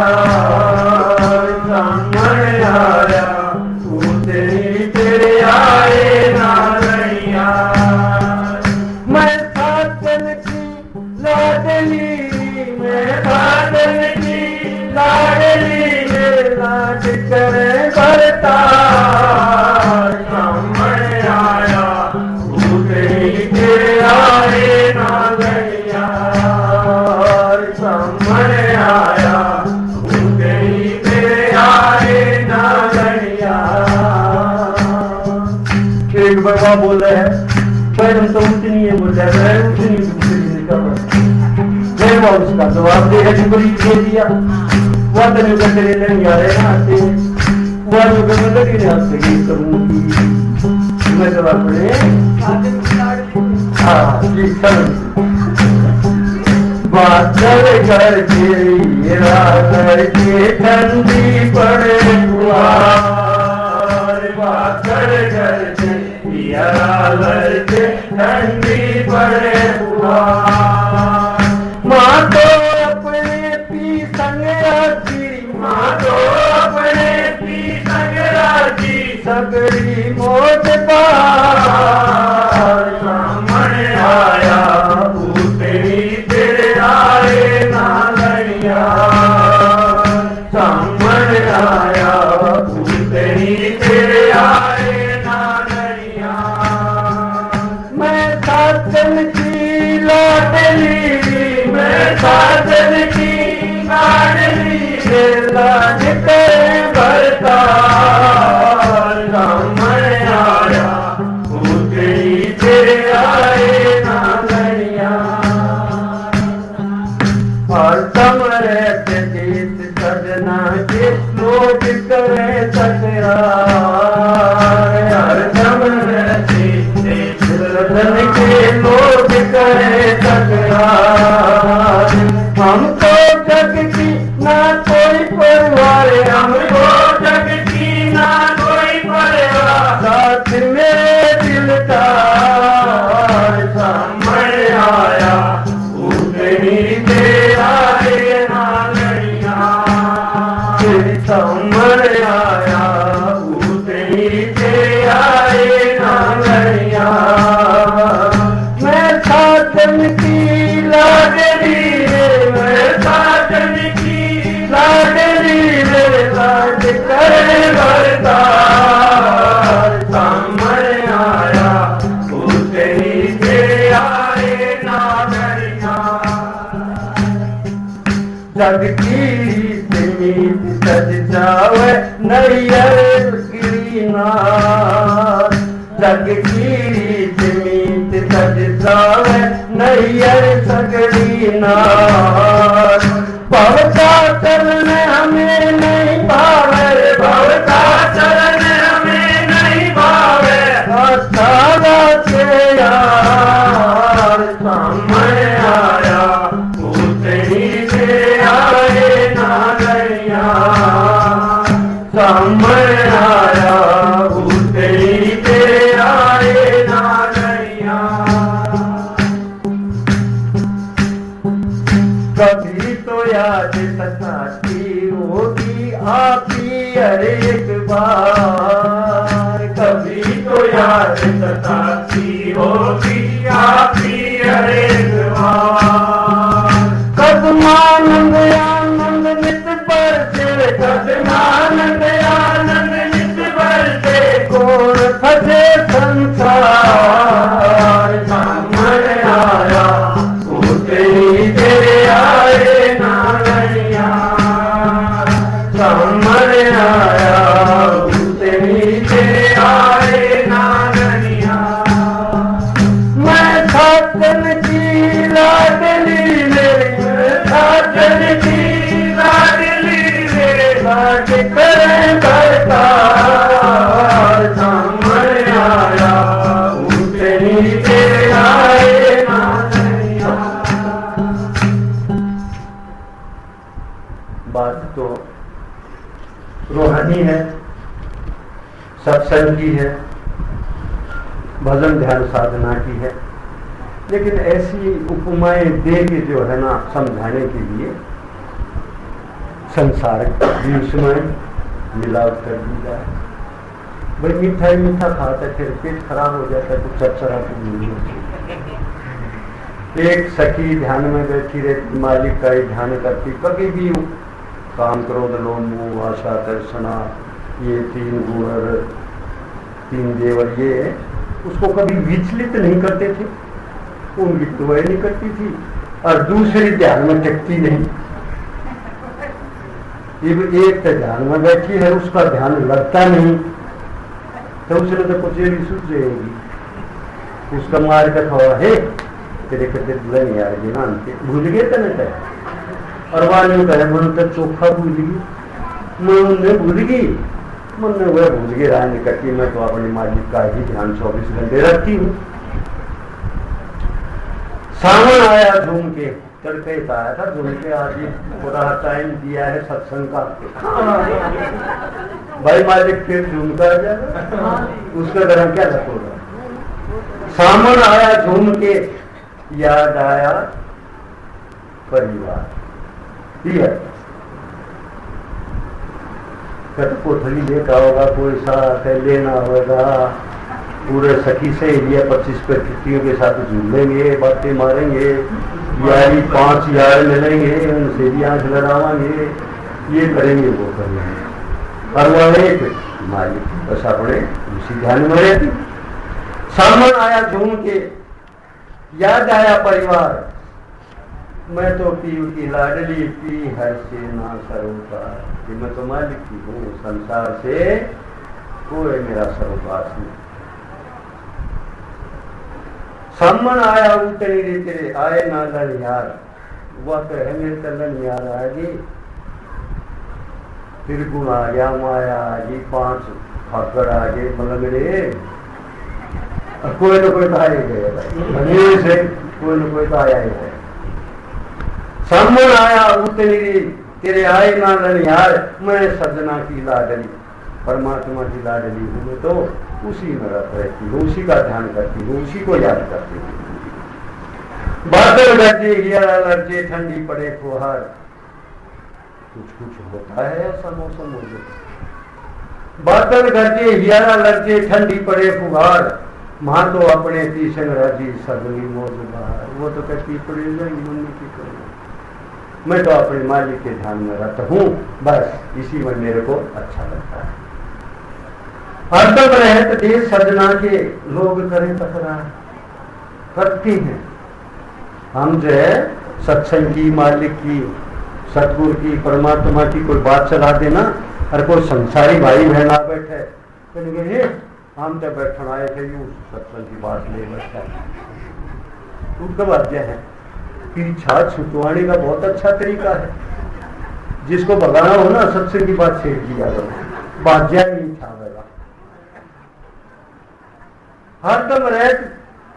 सामने आया उतनी के आए नालनिया, मैं साधन की लाडली, मैं साधन की लाडली, लाड करे बरता, सामने आया उतनी के आए नालनिया, सामने आया उतनी के आए नालनिया। एक बाबा बोल रहे हैं पहले तो उतनी है, बोल रहा है उतनी उसका जवाब दे दिया, वह तो तेरे नहीं आ रहे ना, वह जो लगी ने आपसे गीत करूंगी, मैं जवाब पढ़े बादल करके करके ठंडी पड़े फुहार, बादल करके ठंडी पड़े फुहार, माँ तो अपने पी संग राजी, माँ तो अपने पी संग राजी, सगड़ी मोट पार, सामने आया उतनी तेरे आए नालनिया, हरदम रहते जीत सजना के लोग करे तकरार, हरदम रहते जीत सजन के लोग करे तकरार। हमको जग की ना कोई परवाह, हमको जग की ना कोई परवाह, साथ में दिलदार सामने आया उतनी दे आए नागरिया, सामने आया उतनी दे आए नागरिया। मैं साजन की लाडली रे, मैं साजन की लाडली रे, लाड करे बरदार सामने आया उतनी दे आए नागरिया। जग की मीत सज जावे नैयर गिरीनाथ, जग की मीत सज जावे नैयर सगरीनाथ। भवता चरण हमें नहीं भावे, भवता चरण हमें नहीं भावे, सारा के यार सामने आया उतनी से आए नागरिया, सामने आया उतनी से आए नागरिया। कभी तो याद सताती होगी आपकी हर एक बार, कभी तो याद सताती होगी आपकी हर एक बार। कदमानंद आनंद नित बरसे, कदमानंद आनंद नित बरसे, कौन फंसे संसार सामने आया उतनी दे आए नागरिया, सामने आया उतनी दे आए नागरिया। मैं साजन की लाडली रे, मैं साजन की लाडली रे, लाड करे बरदार सामने आया उतनी दे आए नागरिया। बात तो रूहानी है, सत्संग की है, भजन ध्यान साधना की है, लेकिन ऐसी उपमाएं दे के जो है ना समझाने के लिए संसार बीच में मिलावट कर दी जाए। भाई मीठा ही मीठा खाते फिर पेट खराब हो जाता है, तो चरचरा तो नहीं होती। एक सखी ध्यान में बैठी रहती, मालिक का ही ध्यान करती, कभी भी काम क्रोध लोभ मोह आशा तृष्णा ये तीन गुण तीन देवर ये उसको कभी विचलित नहीं करते थे, उनकी दुआएं नहीं करती थी और दूसरी ध्यान में टिकती नहीं। एक तो ध्यान में बैठी है, उसका ध्यान लगता नहीं, तो उसने तो कुछ भी सूझ जाएगी, उसका मार का थोड़ा है तेरे करते नहीं यार ना भूल गए तो नहीं, और वाले कहे मन तो चोखा भूल गई, मैं उन्हें भूल गई, मन ने वह भूल गई राह निकटी, मैं तो अपने मालिक का ही ध्यान 24 घंटे रखती हूँ। सावन आया झूम के, तड़के आया था झूम के, आज थोड़ा टाइम दिया है सत्संग का, भाई मालिक फिर झूम कर आ जाएगा, उसका तरह क्या रखोगा। सावन आया झूम के, याद आया परिवार, कोठली लेकर होगा, कोई सा लेना होगा, पूरे सखी से एरिया 25 प्रकृतियों के साथ झूलेंगे, बातें मारेंगे, यारी 5 यार मिलेंगे, उनसे भी आंख लड़ावांगे, ये करेंगे वो करेंगे, और वह एक मालिक बस अपने उसी ध्यान में रहती। सामन आया झूम के, याद आया परिवार, मैं तो पीयू की लाडली पी हर से ना सरोकार, मैं तो मालिक की हूँ, संसार से कोई मेरा सरोपास नहीं। सामन आया उतनी रे तेरे आए नागन यार, वह तो है मेरे कल नहीं आ रहा है जी, फिर गुण आ गया, माया आ गई, 5 फाकर आ गए, मलंगड़े, कोई न कोई तो आए गए भाई, से कोई न कोई तो आया ही है। सामने आया उतनी तेरे आए ना यार, मैं सजना की लाडली, परमात्मा की लाडली हूँ, मैं तो उसी में रहती हूँ, उसी का ध्यान करती हूँ, उसी को याद करती हूँ। बादल गरजे, हियारा लरजे, ठंडी पड़े फुहार, कुछ कुछ होता है ऐसा मौसम हो जाए। बादल गरजे, हियारा लरजे, ठंडी पड़े फुहार, माँ तो अपने तीसंग राजी, सगली मौज बहार। वो तो कहती पड़ी मन की करो, मैं तो अपने मालिक के ध्यान में रहता हूँ, बस इसी में मेरे को अच्छा लगता है। हरदम रहत देश सजना के, लोग करें तकरार, करते हैं। हम जो है सत्संग की, मालिक की, सतगुरु की, परमात्मा की कोई बात चला देना, और कोई संसारी भाई बहन आ बैठे, कहेंगे हम तो बैठन आए थे, यूं सत्संग की बात ले बैठा, उनका वाद्य है। पीछा छुटवाने का बहुत अच्छा तरीका है, जिसको भगाना हो ना, सत्संग की बात छेड़ दिया करो, बाज्या नहीं छावेगा। हरदम रहत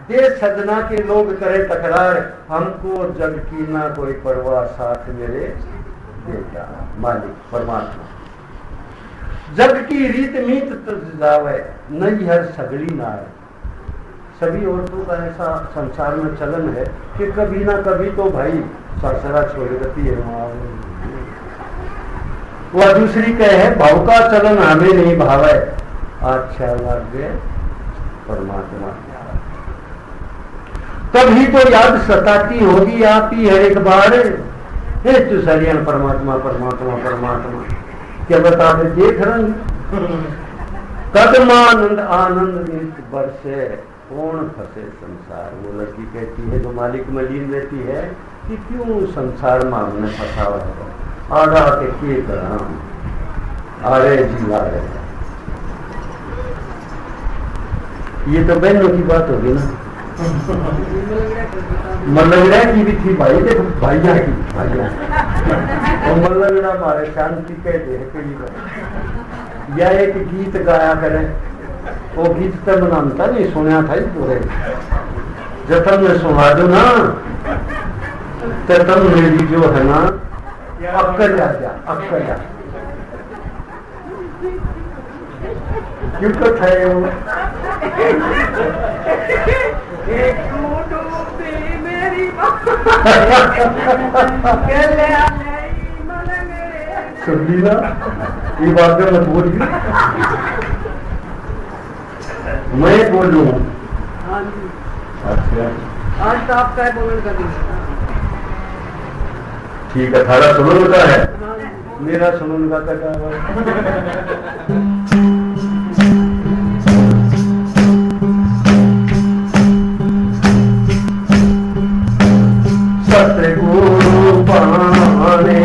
देश सजना के, लोग करे तकरार, हमको जग की ना कोई परवाह, साथ मेरे बेटा मालिक परमात्मा। जग की रीत मीत तुझ जावे, नहीं हर सगली ना है। सभी औरतों का ऐसा संसार में चलन है कि कभी ना कभी तो भाई ससुरा छोड़ देती है, वह दूसरी कहे भाव का चलन हमें नहीं भावे, अच्छा लगे परमात्मा। तभी तो याद सताती होगी आप ही हर एक बार, हे तू सरियन परमात्मा परमात्मा परमात्मा, क्या बता दे देख रंग कदमानंद आनंद बरसे, कौन फंसे संसार। वो लड़की कहती है जो मालिक में लीन रहती है कि क्यों संसार में हमने फंसा हुआ है, आड़ा के करा आरे जिला रहे। ये तो बहनों की बात होगी ना, मल्लगड़ा की भी थी भाई, देखो भाइया की भाइया, और मल्लगड़ा हमारे शांति कहते हैं कई बार। या एक गीत गाया करे, वो गीत तब नामता नहीं सुना था पूरे, जब तब मैं सुना दो ना तो तब मेरी जो है ना अक्कर जा अक्कर जा, क्यों तो थे वो सुन ली ना, ये बात में मत बोलिए, मैं बोलूं। अच्छा आज तो आप क्या बोलने का दिन है? ठीक है, थारा सुनन का है, मेरा सुनन का क्या सतगुरु पाने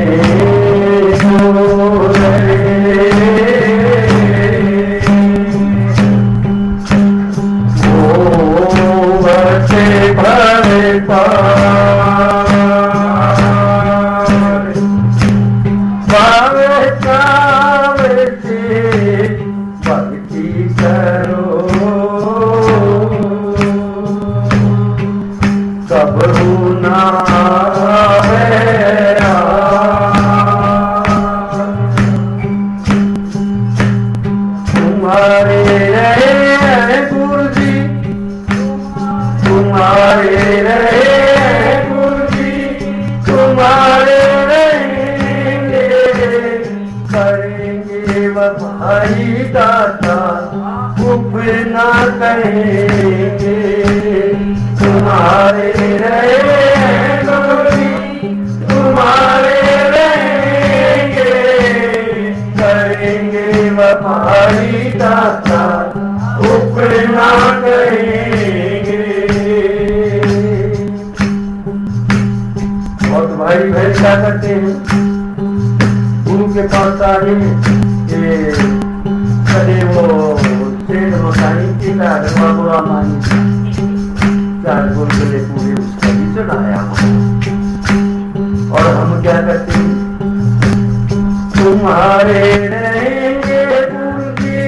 तुम्हारे रहेंगे गुरु जी,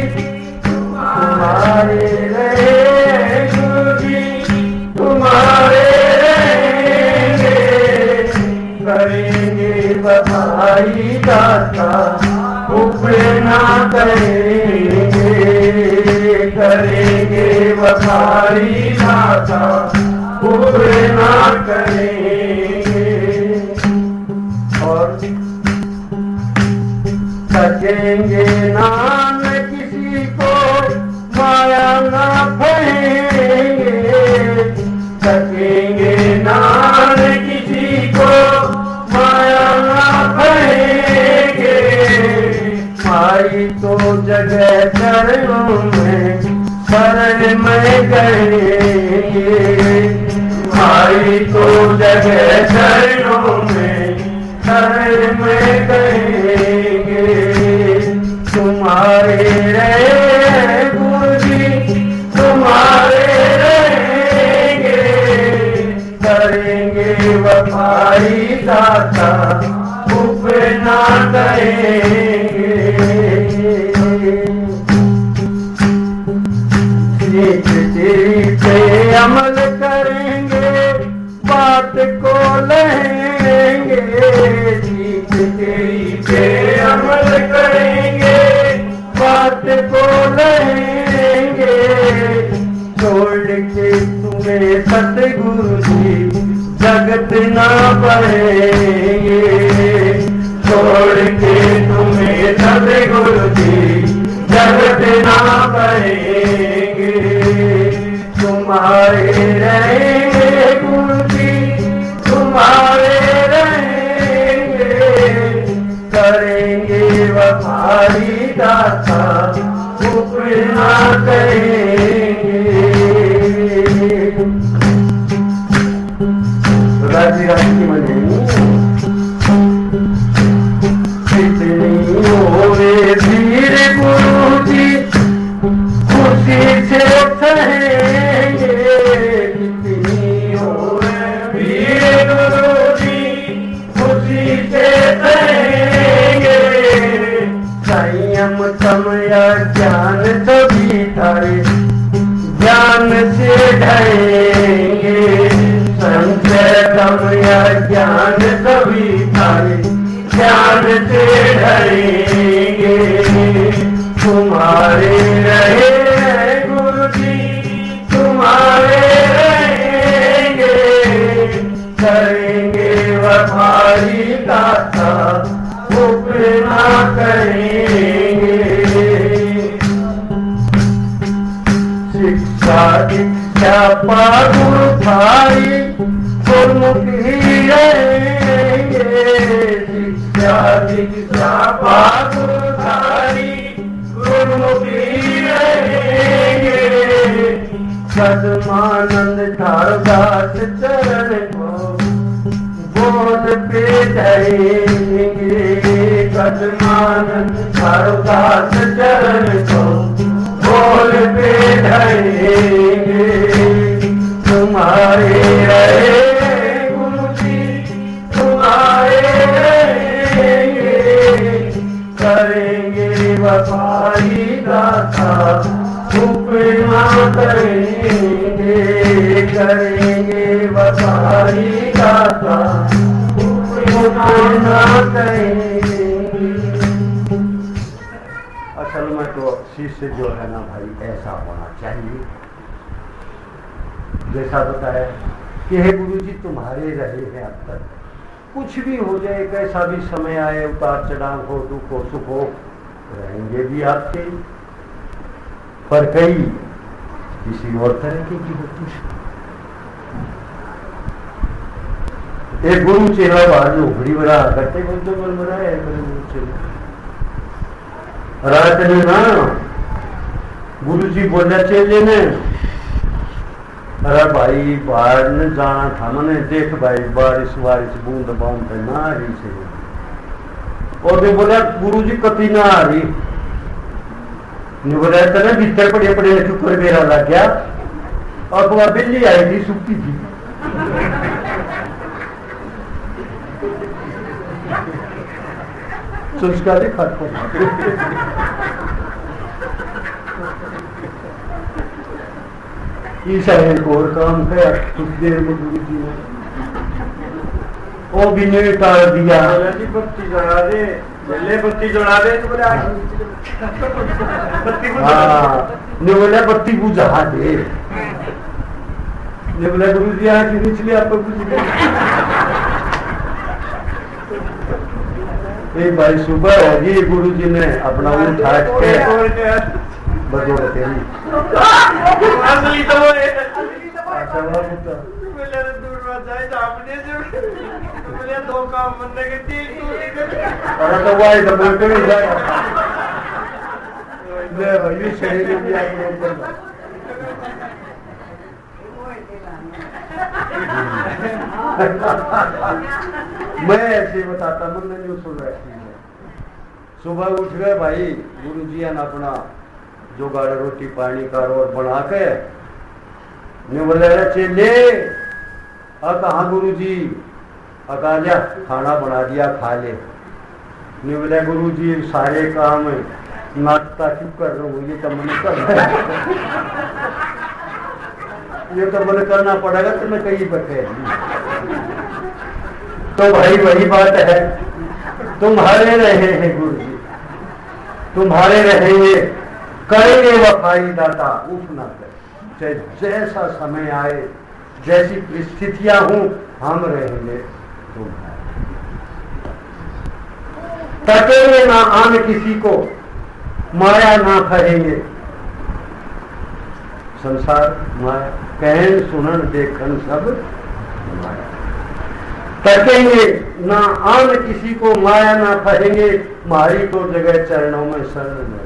तुम्हारे रहेंगे गुरु जी, तुम्हारे रहेंगे, करेंगे बधाई दाता ऊपर ना करेंगे, करेंगे बधाई दाता ऊपर ना करेंगे। और सकेंगे ना किसी को माया ना फैलेंगे, सकेंगे ना किसी को माया ना फैलेंगे, माई तो जगह चरणों में शरण में करेंगे, माई तो जगह चरणों में शरण में करेंगे, तुम्हारे रहे गुरु जी, तुम्हारे रहेंगे, करेंगे वफाई दाता ऊपर ना करेंगे। सीख तेरी पे अमल करेंगे, बात को लेंगे, सीख तेरी पे अमल करेंगे, बात को लेंगे, छोड़ के तुम्हें सतगुरु जी जगत ना पड़ेंगे, छोड़ के तुम्हें सतगुरु जी जगत ना पड़ेंगे, तुम्हारे रहेंगे गुरु जी, तुम्हारे रहेंगे, करेंगे वफाई दाता ऊपर ना करेंगे। राजी राजी की मने कितनी होवे धीर गुरु जी खुशी से सहेंगे, कितनी होवे धीर गुरु जी खुशी से सहेंगे, संयम समया ज्ञान सभी थारे ज्ञान से ढहेंगे, संशय समया ज्ञान सभी थारे ज्ञान से ढहेंगे, तुम्हारे रहे गुरु जी, तुम्हारे रहेंगे, करेंगे वफाई दाता ऊपर ना करेंगे। शिक्षा दीक्षा पागुरु भाई गुरुमुखी रहेंगे, शिक्षा दीक्षा पागुरु भाई गुरुमुखी रहेंगे, सदमानंद दास चरण को बोध पे धरेंगे, सदमानंद दास चरण को बोल पे धरेंगे, तुम्हारे रहे गुरु जी, तुम्हारे रहेंगे, करेंगे वफाई दाता ऊपर ना करेंगे, करेंगे वफाई दाता ऊपर ना करेंगे। असल में तो शिष्य जो है ना भाई ऐसा होना चाहिए, जैसा बताया कि हे गुरु जी तुम्हारे रहे हैं अब तक, कुछ भी हो जाए, कैसा भी समय आए, उतार चढ़ाव हो, दुख हो, सुख हो, रहेंगे भी आपके, पर कई किसी और तरह की होती है। एक गुरु चेला बाहर नौकरी बड़ा करते बोलते मन बनाया रात में ना गुरु जी बोला चेले ने, अरे भाई बाहर न जाना था मैंने, देख भाई बारिश बारिश बूंद बूंद ना आ रही से, और मैं बोला गुरु जी कति ना आ रही, नहीं बोला ना भीतर पड़े पड़े चुकर मेरा लग गया, और वो बिल्ली आई थी सूखती थी, संस्कारी खटपट ईसा एक और काम है कुछ देर में गुरु जी ने वो भी नहीं टाल दिया। बत्ती जला दे, जल्ले बत्ती जला दे तो बोले ने बोला बत्ती बुझा दे, ने बोला गुरु जी आज निचले आप बुझ गए। एक भाई सुबह होगी गुरु जी ने अपना उठा के बदौलत तेरी असली तो है दो काम बंदे के अरे तो वाई तो बोलते नहीं जाए ले भाई शरीर भी आगे ऊपर मैं ऐसे बताता मन नहीं सुन रहा है। सुबह उठ गए भाई गुरु जी ने अपना जुगाड़ रोटी पानी का और बना के बोले चेले कहा गुरु जी अकालिया खाना बना दिया खा ले। ने बोले गुरु जी सारे काम नाश्ता क्यों कर रहे हो, ये तो मन कर ये तो मन करना पड़ेगा तो मैं कहीं बैठे। तो भाई वही बात है, तुम्हारे रहे हैं गुरु जी, तुम्हारे रहेंगे, करेंगे वफाई दाता उठ ना कर। चाहे जैसा समय आए जैसी परिस्थितियां हों हम रहेंगे तुम्हारे। तकेंगे ना आन किसी को, माया ना कहेंगे। संसार माया कहन सुनन देखन सब माया। तकेंगे ना आन किसी को, माया ना कहेंगे, मारी तो जगह चरणों में शरण में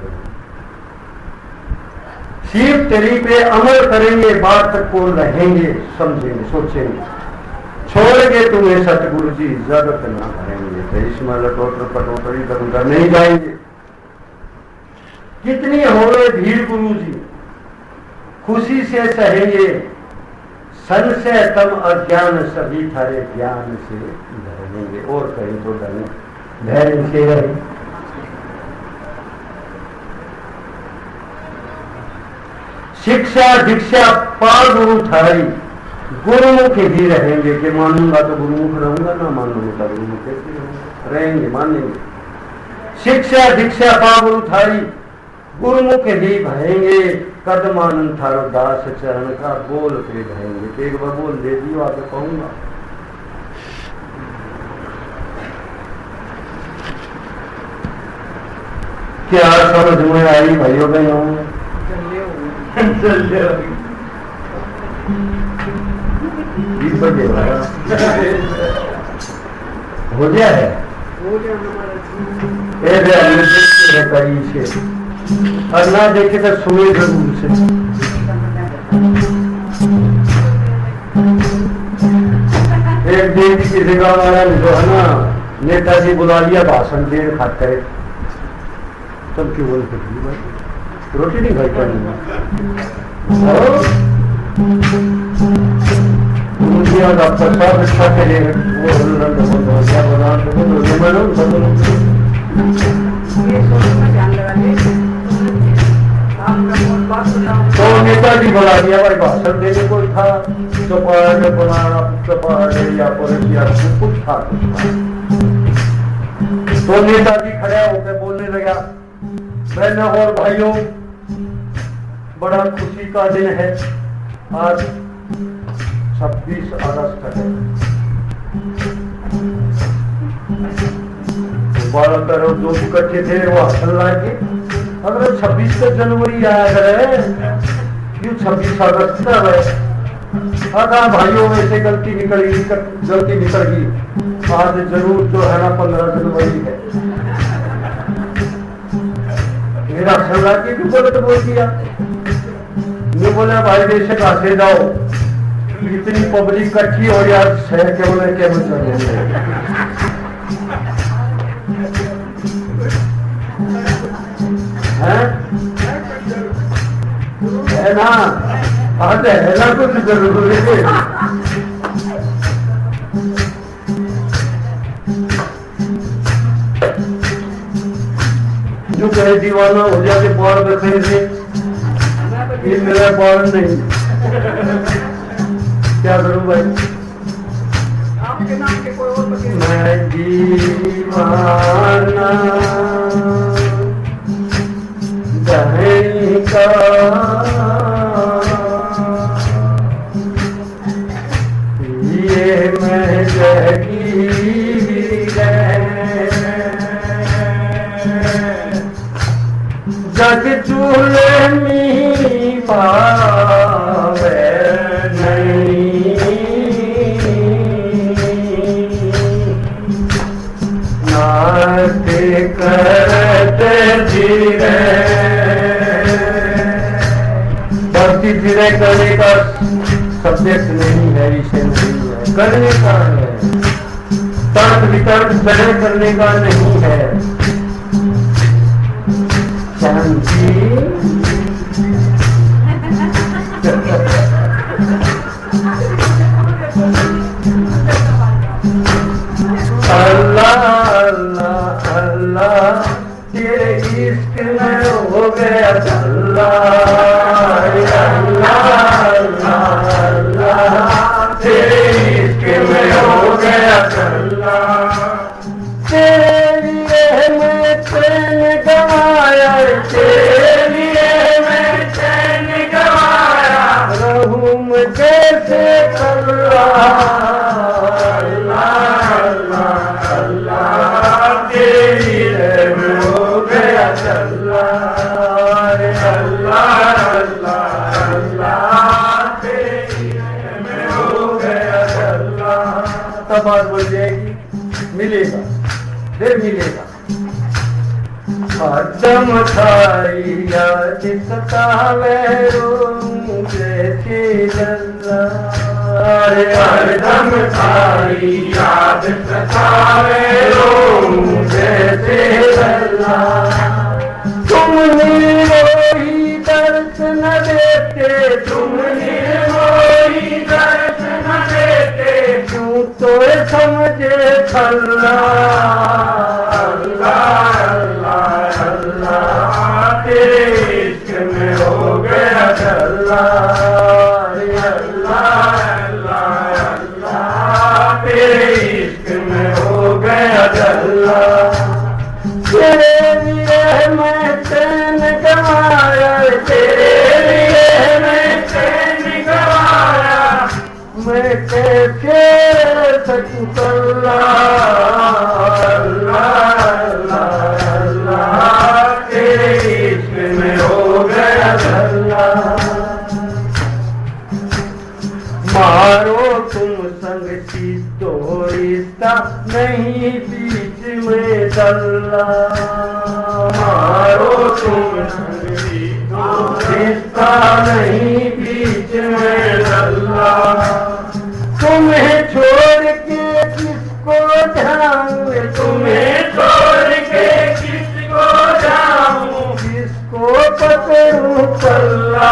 शिव तेरी पे अमल करेंगे, बात को रहेंगे, समझेंगे, सोचेंगे, छोड़ेंगे तुम्हें सतगुरु जी जगत ना करेंगे। तो इसमें लटोटर पटोटरी करूंगा नहीं जाएंगे। कितनी होवे भीड़ गुरु जी खुशी से सहेंगे, संशय तम अज्ञान सभी थारे ज्ञान से धरेंगे। और कहीं तो डरे धैर्य से रहे। शिक्षा दीक्षा पाल गुरु थारी, गुरुमुख ही रहेंगे। कि मानूंगा तो गुरुमुख रहूंगा, ना मानूंगा तो गुरुमुख कैसे रहेंगे, मानेंगे। शिक्षा दीक्षा पा गुरु थारी, गुरुमुख ही भरेंगे। कदमानंद थारो दास चरण का, बोल पे रहेंगे। एक बार बोल दे दियो आगे कहूंगा। क्या समझ में आई भाइयों बहनों? हो गया है और ना देखे तो सुने जरूर से। एक दिन किसी गाँव वाला जो है ना नेताजी बुला लिया भाषण देर खाते तब क्यों बोल सकती रोटी नहीं खाई पानी प्रसाद अच्छा के तो नेताजी बुला दिया भाई भाषण देने को था। चौपाड़ बनाना चौपाड़ या कुछ था। तो नेताजी खड़ा होकर बोलने लगा, बहनों और भाइयों, बड़ा खुशी का दिन है। आज 26 अगस्त है। 12 करोड़ जो इकट्ठे थे वो हसन लाके अगर 26 जनवरी आया करे क्यों 26 अगस्त का है। अगर भाइयों में से गलती निकल गई। आज जरूर जो है ना 15 जनवरी है। मेरा हसन लाके क्यों गलत बोल दिया। ये बोला भाई देश कासे जाओ, इतनी पब्लिक इकट्ठी हो यार शहर केवल चले है ना। आज है ना कुछ जरूरी है। चाहे दीवाना हो जाके बाढ़ बखेर दे, ये मेरा बाढ़ नहीं। क्या करूं भाई? आपके नाम के कोई और बचे? मैं दीवाना कहीं का, ये मैं जगी जग चूल्हे में पावे नहीं, नाते करते धीरे भक्ति धीरे करने का सब्जेक्ट नहीं है, विषय नहीं है, करने का है। तर्क वितर्क सही करने का नहीं है। शांति अल्लाह अल्लाह अल्लाह तेरे इश्क में हो गया अल्लाह अल्लाह अल्लाह अल्लाह तेरे इश्क में हो गया अल्लाह। तेरे लिए मैं चैन गवाया, तेरे लिए मैं चैन गवाया, रहूं मैं कैसे अल्लाह अल्लाह अल्लाह अल्लाह तेरे लिए मैं हो गया अल्लाह अल्लाह अल्लाह अल्लाह तेरे लिए मैं हो गया अल्लाह। तब बात बोल जाएगी, मिलेगा फिर मिलेगा। हरदम थारी याद सतावे रोऊं जैसे लल्ला, हरदम थारी याद सतावे रोऊं जैसे लल्ला। तुम निर्मोही दर्द न देते, तुम निर्मोही दर्द न देते, क्यों तो समझे अल्लाह अल्लाह अल्लाह अल्लाह तेरे इश्क में हो गया अल्लाह अल्लाह अल्लाह अल्लाह तेरे इश्क में हो गया अल्लाह। तेरे लिए मैं चैन गवाया, तेरे लिए मैं चैन गवाया, मैं कैसे सकूं अल्लाह अल्लाह अल्लाह तेरे इश्क में हो गया अल्लाह। मारो तुम संग तो रिश्ता नहीं बीच में दल्ला, मारो तुम संग तो रिश्ता नहीं बीच में दल्ला। तुम्हें छोड़ के किसको जाऊं, तुम्हें छोड़ के किसको जाऊं, किसको पकड़ूं पल्ला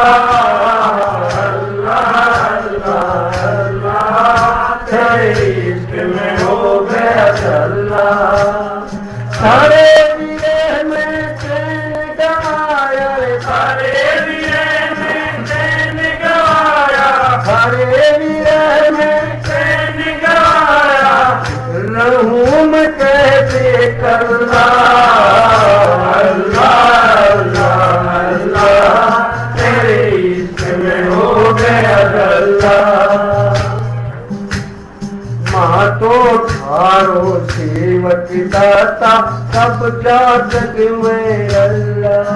अल्लाह अल्लाह अल्लाह तेरे इश्क में हो गया अल्लाह। सारे लिए मैं चैन गवाया, सारे लिए मैं चैन गवाया, सारे लिए मैं चैन गवाया, रहूं मैं कैसे अल्लाह अल्लाह अल्लाह अल्लाह तेरे इश्क में हो गया अल्लाह। माँ तो थारो सेवक दाता सब जागत में अल्लाह,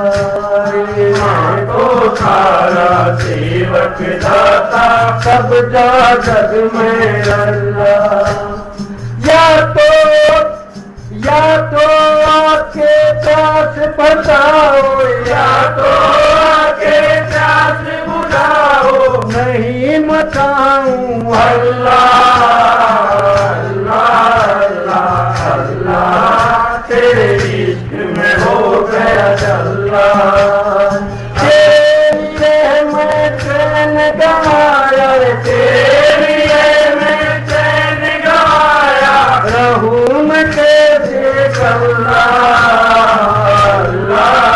माँ तो थारा सेवक दाता सब जागत में अल्लाह। या तो आके प्यास बताओ, या तो आके प्यास बुझाओ, नहीं मचाऊं अल्लाह अल्लाह अल्लाह अल्लाह तेरे इश्क में हो गया अल्लाह। तेरे लिए मैं चैन गवाया, तेरे लिए मैं चैन गवाया, रहूं मैं कैसे अल्लाह अल्लाह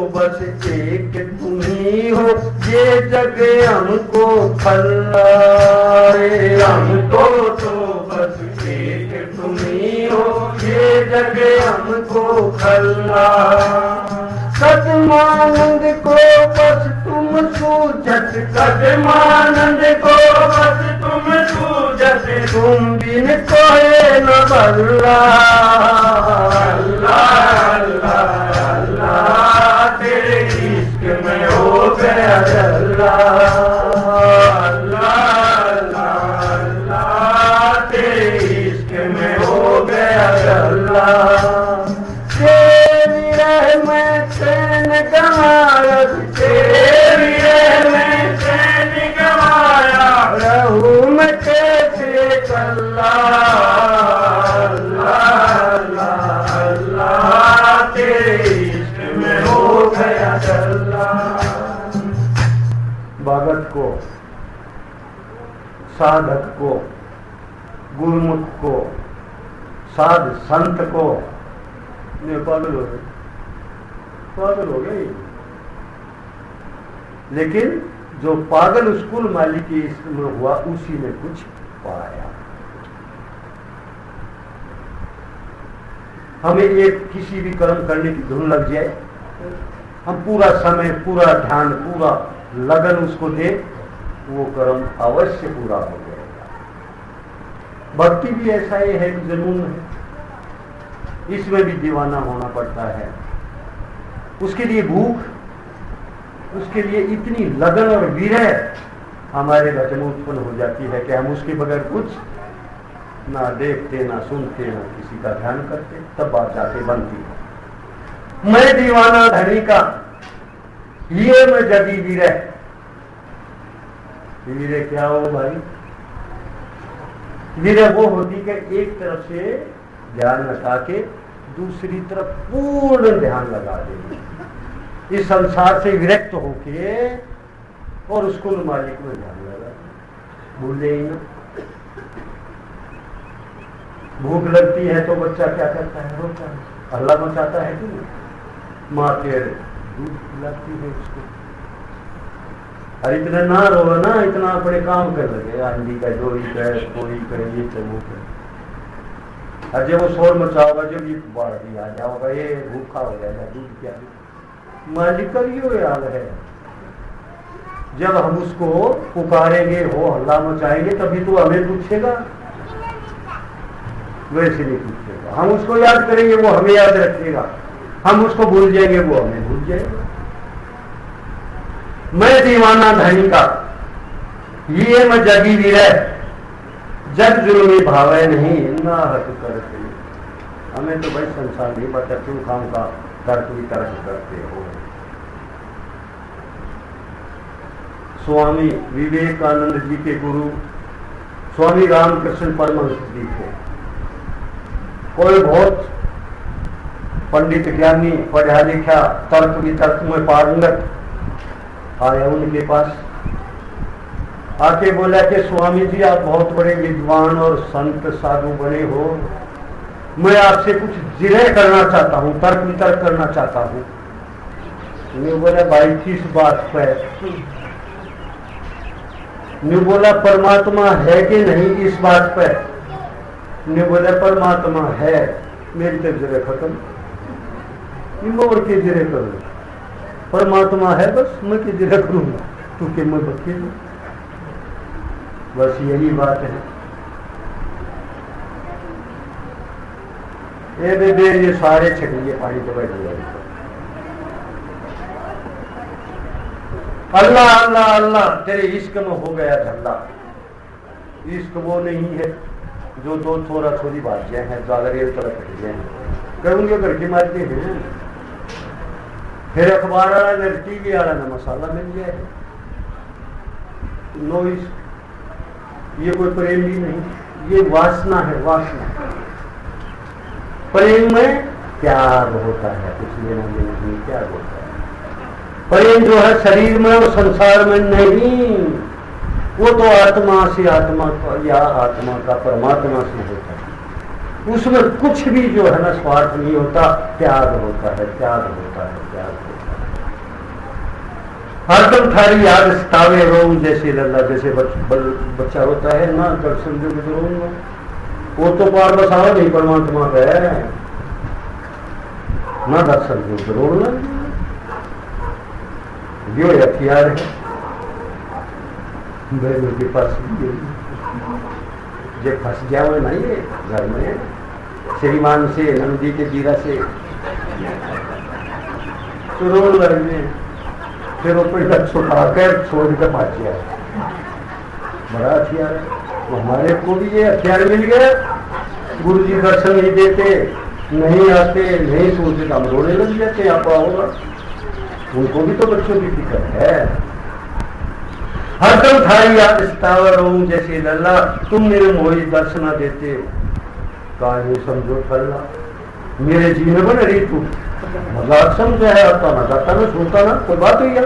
बस एक तुम ही हो, ये जग हमको खल्लाए। हमको तो बस एक तुम ही हो, ये जग हमको खल्ला। सदमानंद को बस तुम सूझत, सदमानंद को बस तुम सूझत, तुम बिन कोई न बल्ला। अल्लाह अल्लाह अल्लाह तेरे इश्क में हो गया अल्लाह। अल्लाह अल्लाह अल्लाह तेरे इश्क में हो गया अल्लाह। तेरी रहमत चैन गवाया, तेरी रहमत चैन गवाया, रहूं मैं कैसे अल्लाह। अल्लाह अल्लाह अल्लाह तेरे इश्क में हो गया अल्लाह। भगत को, साधक को, गुरुमुख को, साध संत को पागल हो गए, पागल हो गए। लेकिन जो पागल उस कुल मालिक के इश्क में हुआ, उसी में कुछ पाया। हमें एक किसी भी कर्म करने की धुन लग जाए, हम पूरा समय, पूरा ध्यान, पूरा लगन उसको दे, वो कर्म अवश्य पूरा हो जाएगा। भक्ति भी ऐसा ही है, जुनून है, इसमें भी दीवाना होना पड़ता है। उसके लिए भूख, उसके लिए इतनी लगन और विरह हमारे भजन में उत्पन्न हो जाती है कि हम उसके बगैर कुछ ना देखते, ना सुनते, ना किसी का ध्यान करते, तब बात जाके बनती है। मैं दीवाना धनी का, ये मैं जगी विरह। विरह क्या हो भाई? विरह वो होती कि एक तरफ से ध्यान लगा के दूसरी तरफ पूर्ण ध्यान लगा देंगे, इस संसार से विरक्त होके और उसको मालिक में ध्यान लगा। भूल जाइए ना, भूख लगती है तो बच्चा क्या करता है? रोता है, हल्ला मचाता है कि नहीं? माँ के दूध पिलाती है उसको। और इतना ना रो ना, इतना अपने काम कर लगे, आंधी का जो ही करे, कोई करे, ये तो वो करे। और जब वो शोर मचाओगा, जब ये बाढ़ भी आ जाओगा, ये भूखा हो जाएगा, दूध क्या मालिक का ये हाल है। जब हम उसको पुकारेंगे, हो हल्ला मचाएंगे, तभी तो हमें पूछेगा, वैसे नहीं पूछेगा। हम उसको याद करेंगे, वो हमें याद रखेगा। हम उसको भूल जाएंगे, वो हमें भूल जाएगा। मैं दीवाना धनी का, ये मैं जगी विरह, जग जुल्मी भावे नहीं ना हक करते। हमें तो भाई संसार नहीं पता, क्यों काम का तर्क वितर्क करते हो। स्वामी विवेकानंद जी के गुरु स्वामी रामकृष्ण परमहंस जी थे। कोई बहुत पंडित ज्ञानी, पढ़ा लिखा, तर्क वितर्क में पारंगत आया उनके पास, आके बोला कि स्वामी जी आप बहुत बड़े विद्वान और संत साधु बने हो, मैं आपसे कुछ जिरह करना चाहता हूँ, तर्क वितर्क करना चाहता हूँ। मैं बोला भाई किस बात पर? मैं बोला परमात्मा है कि नहीं इस बात पर? मैं बोला परमात्मा है, मेरी तो जिरह खत्म, और के जिरह करूँ? परमात्मा है बस, मैं के जिरह करूँगा, तू के मैं बच्चे दू, बस यही बात है। ये सारे छकलिए पानी तो बैठ गए। अल्लाह अल्लाह अल्लाह तेरे इश्क में हो गया झल्ला। इश्क वो नहीं है जो दो थोड़ा थोड़ी बातें हैं, जागरे तरह कट गए हैं, करूंगे करके मारते हैं। फिर अखबार वाला ने, टीवी वाला ने मसाला मिल गया है। नो इश्क, ये कोई प्रेम भी नहीं, ये वासना है, वासना। प्रेम में प्यार होता है, कुछ लेना देना नहीं, प्यार होता है। प्रेम जो है शरीर में और संसार में नहीं, वो तो आत्मा से आत्मा का, या आत्मा का परमात्मा से होता है। उसमें कुछ भी जो है ना स्वार्थ नहीं होता, त्याग होता है, त्याग होता है, त्याग होता है। हरदम थारी याद सतावे रोऊं जैसे लल्ला, जैसे बच्चा होता है ना, दर्शन जो तो रोऊंगा। वो तो पार बसावा नहीं परमात्मा का है ना, दर्शन जो तो रोना। यो हथियार है बैलों के पास, जो फंस जाओ ना ये घर में श्रीमान से नंदी के जीरा से तो रोन लगे, फिर वो पैसा छुटाकर छोड़ कर भाग गया। बड़ा हथियार है। तो हमारे को भी ये हथियार मिल गया। गुरु जी दर्शन नहीं देते, नहीं आते, नहीं सोचते, हम रोने लग जाते। आप होगा, उनको भी तो बच्चों की फिक्र है। हरदम थारी याद सतावर हूं जैसे लल्ला, तुम मेरे मोही दर्शन देते, काहे समझो ठल्ला। मेरे जीवन में रही तू मजाक समझा है, आता ना जाता ना सुनता ना, कोई बात हुई है।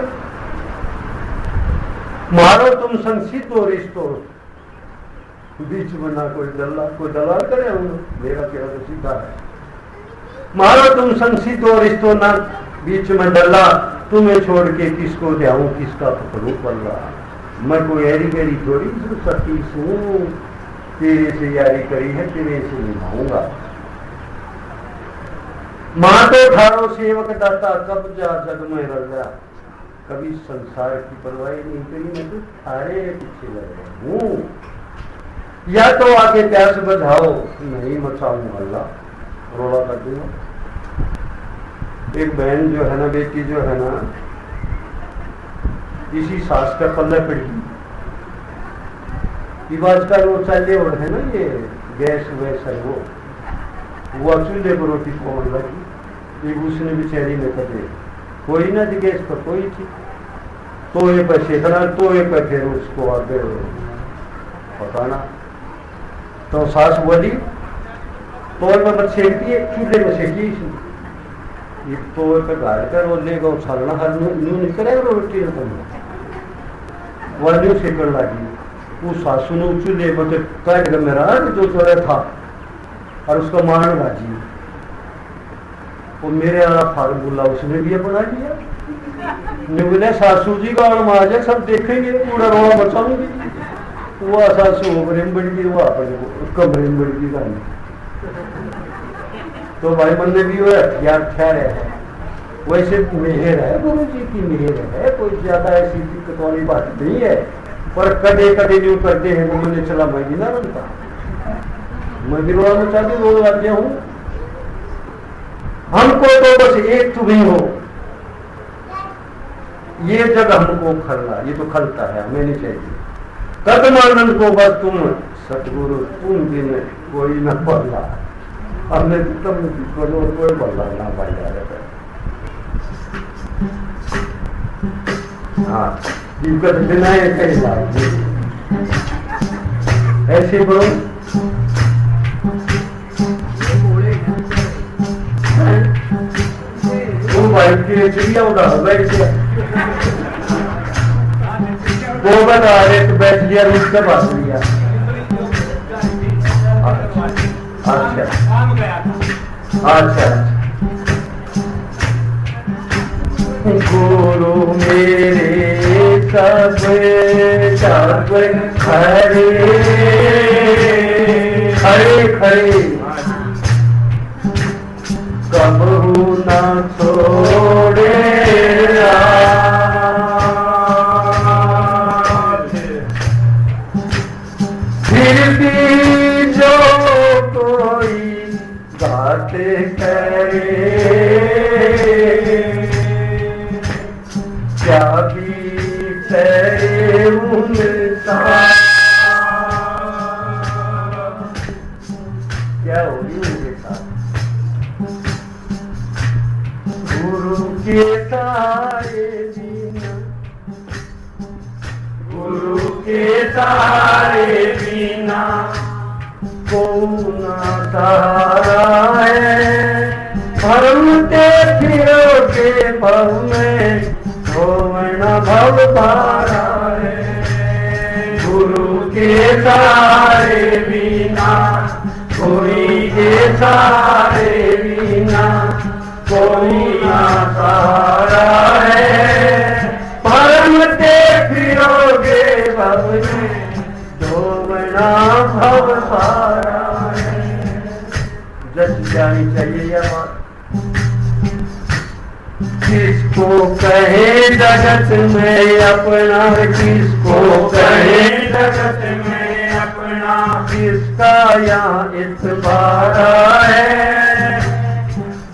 मारो तुम संसित हो रिश्तो, बीच में ना कोई दलाल करे, मेरा तेरा तो सीधा है। मारो तुम संसित हो रिश्तो ना बीच में डल्ला, तुम्हें छोड़ के किसको जाऊं, किसका पकड़ू पल्ला। मैं कोई ऐरी गैरी थोड़ी सती हूं, तेरे से यारी करी है, तेरे से निभाऊंगा। मां तो ठारो सेवक दाता, कब जा जग में रजा। कभी संसार की परवाही नहीं करी, मैं तो थारे पीछे लगा हूं। या तो आगे प्यास बुझाओ, नहीं मचाऊं हल्ला, रोड़ा कर दूंगा। एक बहन जो है ना, बेटी जो है ना, इसी सास का पल्ला पड़ी। आजकल वो चाले और है ना, ये गैस वैस है, वो चूल्हे पर रोटी पकड़ लगी। एक उसने बेचारी ने कदे कोई ना दी गैस पर, कोई थी तो ये पर सेकना, तो ये पर फिर उसको आगे पकाना। तो सास बोली तो मत सेकती है, चूल्हे में सेकी तो गाड़ कर वो लेगा उछालना, हर न्यू नहीं करेगा रोटी वह न्यू सेकड़ लगी। वो सासू ने चूल्हे पर काट कर मेरा जो चोरा था और उसको मारने बाजी, वो मेरे वाला फार्मूला उसने भी बना लिया। बोले सासू जी का आवाज है, सब देखेंगे, पूरा रोड़ा बचाऊंगी। वो सासू कमरे में बढ़ गई, वो कमरे में बढ़ गई गानी। तो भाई मन ने भी वो हथियार ठहरे है। वैसे मेहर है, गुरु जी की मेहर है, कोई ज्यादा ऐसी दिक्कत वाली बात नहीं है। पर कदे कदे न्यू करते हैं, वो मैंने चला मैं भी ना बनता, मैं भी रोड़ा मचा भी रोज आ गया हूं। हमको तो बस एक तुम्हें हो, ये जग हमको खलना, ये तो खलता है, हमें नहीं चाहिए। कदमानंद को बस तुम सतगुरु, तुम दिन कोई न पड़ला, हमने तुम कोई बल्ला ना पाई जा रहा। हाँ, दिक्कत बिना कई बात ऐसे करो। भाई चिड़िया उड़ा बैठ गया, वो बता रहे तो बैठ गया, उसका बात लिया। अच्छा गुरु मेरे सब सब खरे खरे खरे, कबहू न छोड़े फिर भी जो कोई बात करे, क्या भी तेरे उनका क्या होगी उनके साथ। गुरु के तारे बिना, गुरु के तारे बिना कौन सहारा है। भरमते फिरोगे भव में होना भव भारा है। गुरु के तारे बिना, कोई के तारे बिना कोई ना सहारा है। पर किसको कहे जगत में अपना, किसको कहे जगत में अपना, किसका यहाँ इतबारा है।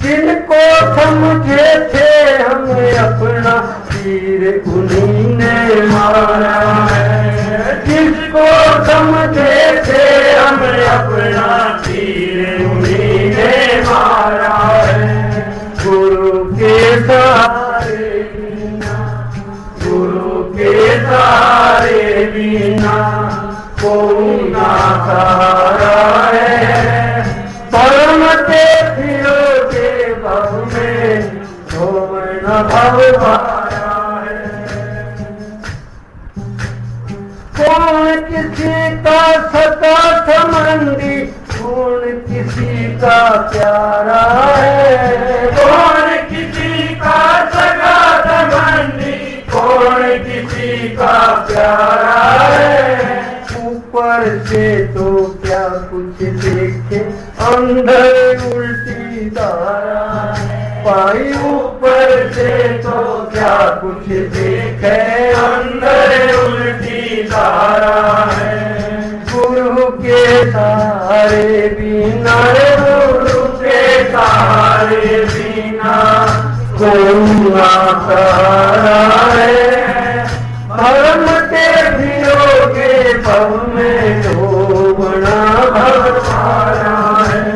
जिनको समझे थे हमें अपना, तीर उन्हीं ने मारा है। जिसको समझे थे हमें अपना, तीर उन्हीं ने मारा है। गुरु के सहारे बिना, गुरु के सहारे बिना कोई ना सहारा है। परमते फिरोगे भव में, धोना भव भारा है। कौन किसी का सता संबंधी, कौन किसी का प्यारा है। कौन किसी का सगा संबंधी, कौन किसी का प्यारा है। ऊपर से तो क्या कुछ देखे, अंदर उल्टी धारा पाई। ऊपर से तो क्या कुछ देखे, अंदर उल्टी धारा है। गुरु के सहारे बिना, गुरु के सहारे बिना कोई ना सहारा है। धर्म के फिरोगे भव में, धोना भव भारा है।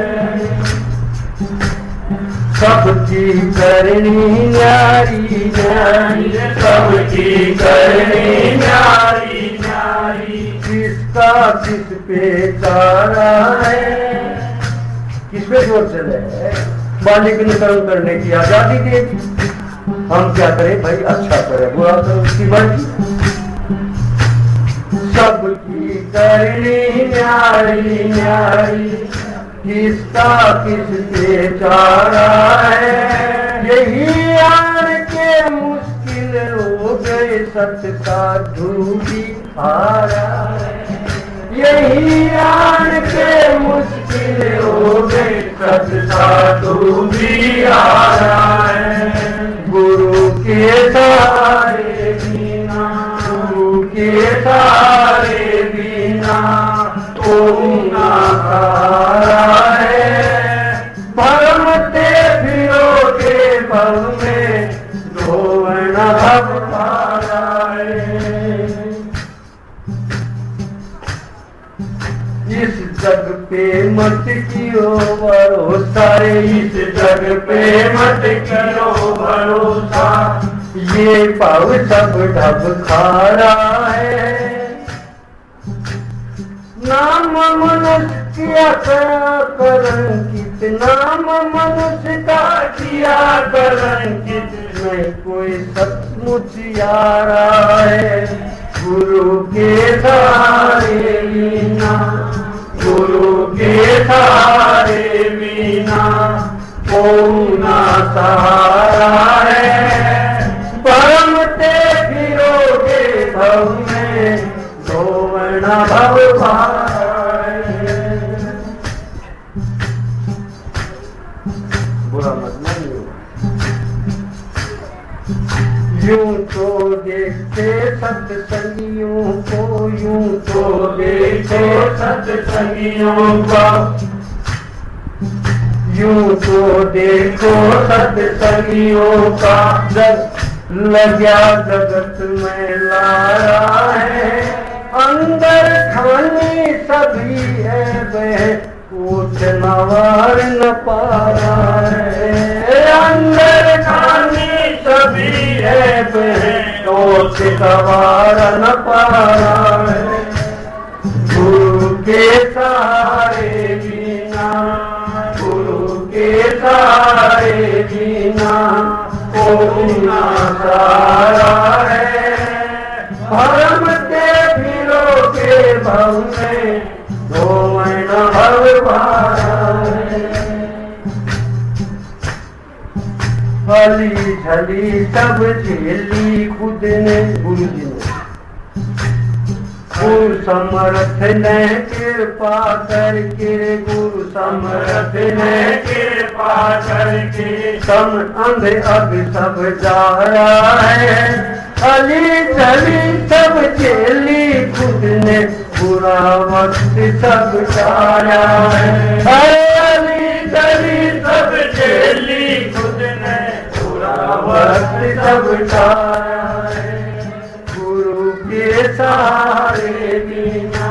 सबकी करनी न्यारी न्यारी, सबकी करनी न्यारी न्यारी। किसका किस पे चारा है। किस पे जोर चले, मालिक ने कर्म करने की आजादी दे दी। हम क्या करें भाई, अच्छा करें बुरा तो उसकी मर्जी। सबकी करनी न्यारी न्यारी, किसका किस पे चारा है। यही आन के मुश्किल हो गए, सत का धूपी हारा है। यही आन के मुश्किल हो गए, सत का धूपी हारा है। गुरु के सहारे बिना, गुरु के सहारे बिना कोई ना सहारा है। भरमते फिरोगे भव में, धोना भव भारा है। इस जग पे मत कियो भरोसा, इस जग पे मत करो भरोसा। ये पाव सब ढब खारा है। नाम मनुष्य किया कलंकित, नाम मनुष्य का किया कलंकित, नहीं कोई सचमुच यारा है। गुरु के सहारे बिना, गुरु के सहारे बिना कोई ना सहारा है। परमते फिरोगे भव में, धोना भव भारा है। बुरा मत मानियो। यूं तो देखते सत्संगियों को, यूं तो देखते सत्संगियों का, यूं तो देखो सत्संगियों का। जब लगा जगत में लारा है, अंदर खानी सभी है वह, पूछ नवार न पारा है। अंदर खानी सभी है वह, पूछ नवार न पारा है। गुरु के सहारे बिना, गुरु के सहारे बिना कोई ना सहारा है। भरमते फिरोगे भव में, धोना भव भारा है। भली झली सब झेली खुद ने, गुरु जी ने गुरु समर्थ ने कृपा करके, गुरु समर्थ ने कृपा करके सम अंधे अब सब जाया है, अली चली सब चेली खुद ने बुरा वक्त सब टाया है। अरे अली चली सब चेली खुद ने बुरा वक्त सब टाया है। गुरु के सहारे बिना,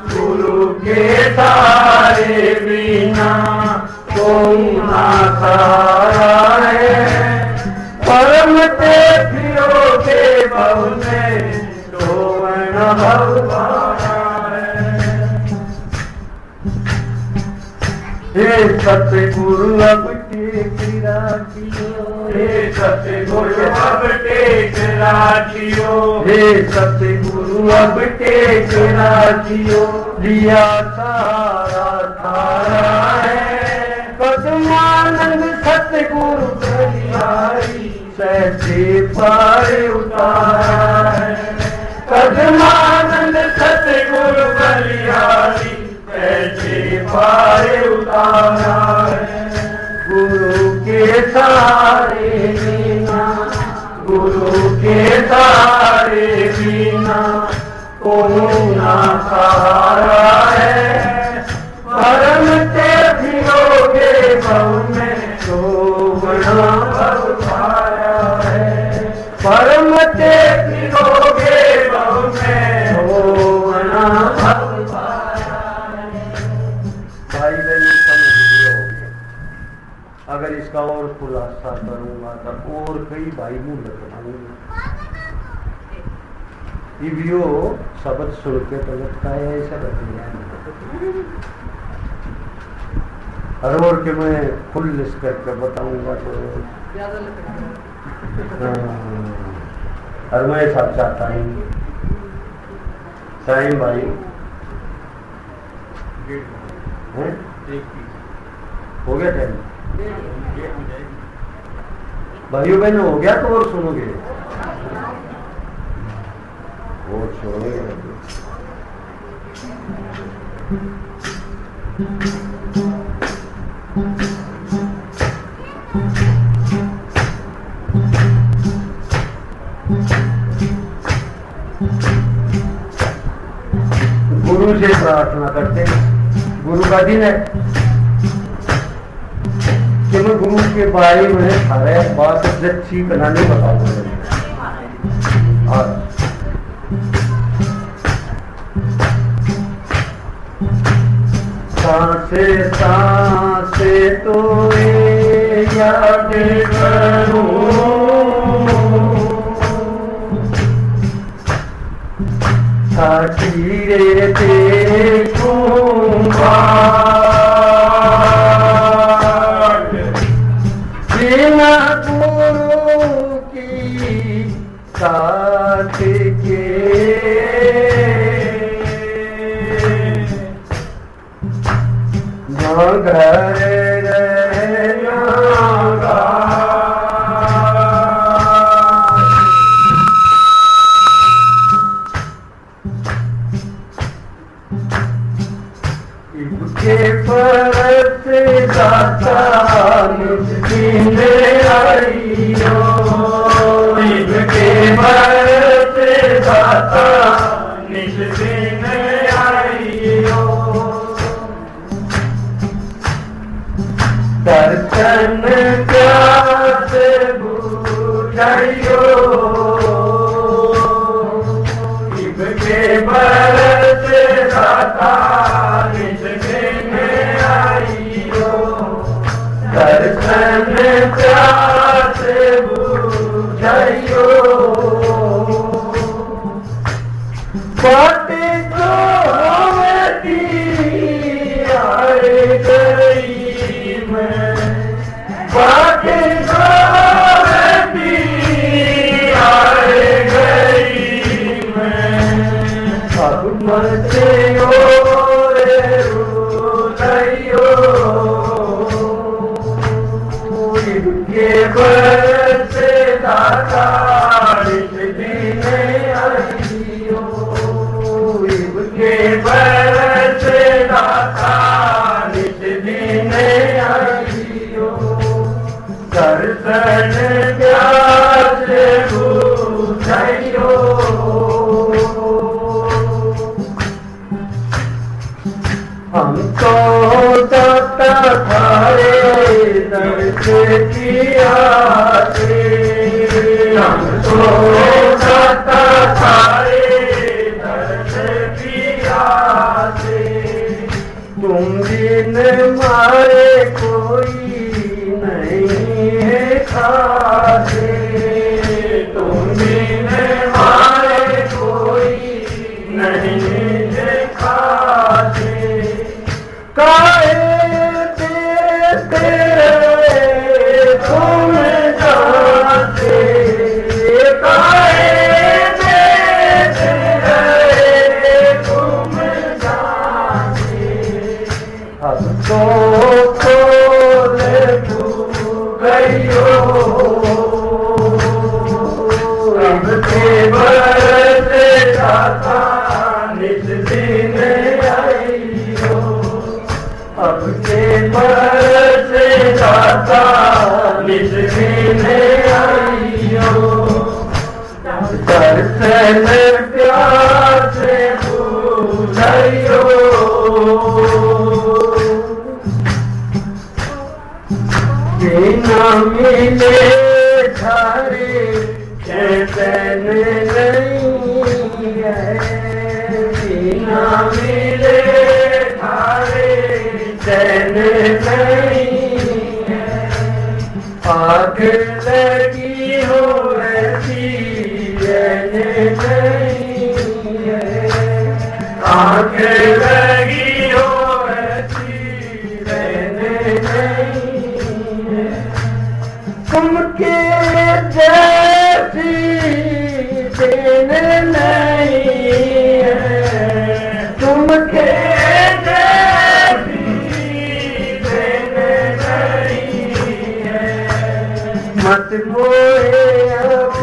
गुरु के सहारे बिना कोई ना सहारा है। परम ते फिरो के बहु में तो न भगवाना है। हे सतगुरु अब टेक राखियो, हे सतगुरु अब टेक राखियो, हे सतगुरु अब टेक राखियो, दिया सहारा थारा है। पद्मानंद सतगुरु बलिहारी सहजे पार उतारा है। पद्मानंद सतगुरु बलिहारी सहजे पार उतारा है। गुरु के सहारे बिना, गुरु के सहारे बिना कोई ना सहारा है। परम ते फिरोगे बहु में तो बना भगवाया है। परम ते फिरोगे बहु में तो बना भगवाया है। भाई बहन समझ लिया होगा। अगर इसका और खुलासा करूंगा तो और कई भाई मुंह लगाऊंगा। इवियो शब्द सुन के तो लगता है ऐसा बतिया और के मैं फुल लिस्ट करके बताऊंगा तो और मैं सब चाहता हूँ। टाइम भाई हो गया टाइम भाइयों बहनों हो गया तो और सुनोगे और सुनोगे। गुरु से प्रार्थना करते, गुरु का दिन है कि मैं गुरु के बारे में सारे बात अच्छी बना नहीं बताऊंगा। सांसे सांसे तो याद करूं, साथीरे देखूंगा बिना गुरु की साथ के न घर रहना के परत दाता मुझे आइयो, के परत दाता मुझे आइयो। दर्शन प्यास बुझाइयो, के परत दाता दर्शन प्यास बुझाइयो। बात जो होती आए गई मैं, बात जो होती आए गई मैं। अब मरते हो रे रुलाइयो, के बरसे दाता दिन आइयो। पियासे हमको दाता सारे दर्द पियासे तुम बिन मारे कोई नहीं है खासे तुम बिन मारे कोई नहीं है खासे काहे देते तुम जाते काहे देते तुम जाते अब तो खोल गयो अब के बरसे दाता निज दिन आई हो अब के बरसे दाता निज दिन आई हो दर्शन प्यार से बुझाइयो बिना मिले थारे चैतन नहीं है बिना मिले थारे चैन नहीं है आग लगी हो ऐसी चैन नहीं है आंख लगी हो ऐसी रहने नहीं तुमके जैसी देन नहीं है तुमके जैसी देने नहीं है मत मोहे अब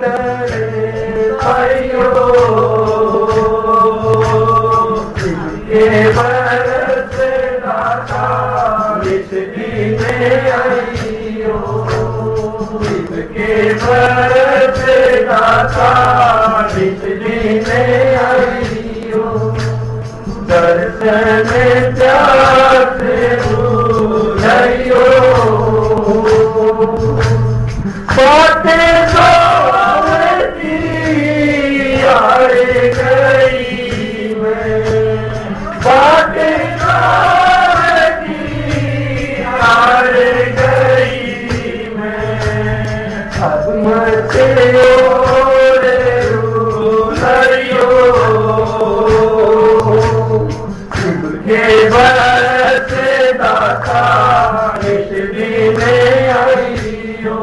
तरे आइयो के बरस दाता निज दिन आइयो के बरस दाता निज दिन आइयो दर्शन प्यास बुझाइयो बातें सोती आए गई मैं बातें सोती आए गई मैं अब मत के बरस दाता निज दिन आइयो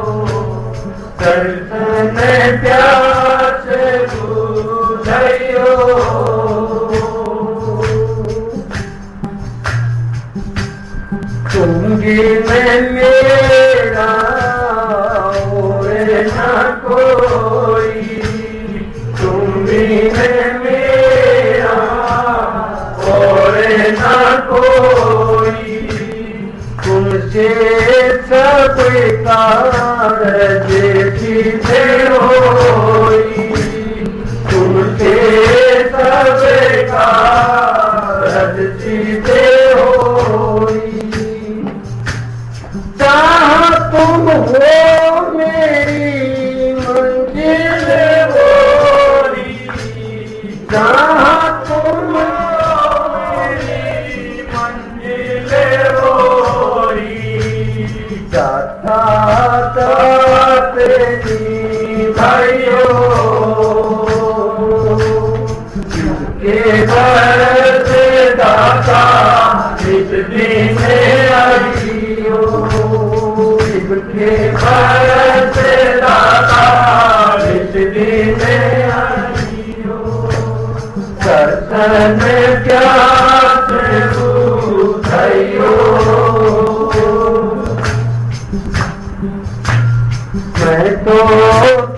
दर्शन प्यास बुझाइयो तुम में मेरा और ना कोई तुम में मेरा और ना कोई तुमसे सब कारज सीधे होई तुमसे सब कारज सीधे होई जहाँ तुम हो मेरी मंजिल होरी जहाँ तुम मेरी मंजिल होरी जाता तेरी भाइयों के बरस दाता निज दिन आइयो के बरस दाता निज दिन आइयो दर्शन प्यास बुझाइयो मैं तो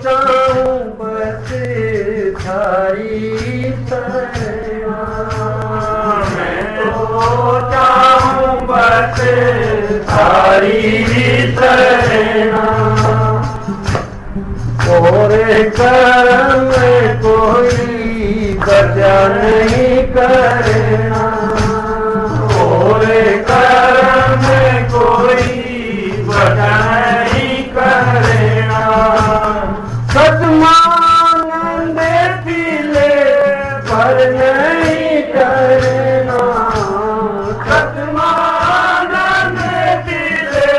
चाहूं बस थारी शरणा मैं तो चाहूं बस थारी शरणा और कर्म कोई बचा नहीं करना और कर्म कोई बचा नहीं सदमानंद पीले पर नहीं करना, सतमानंद पीले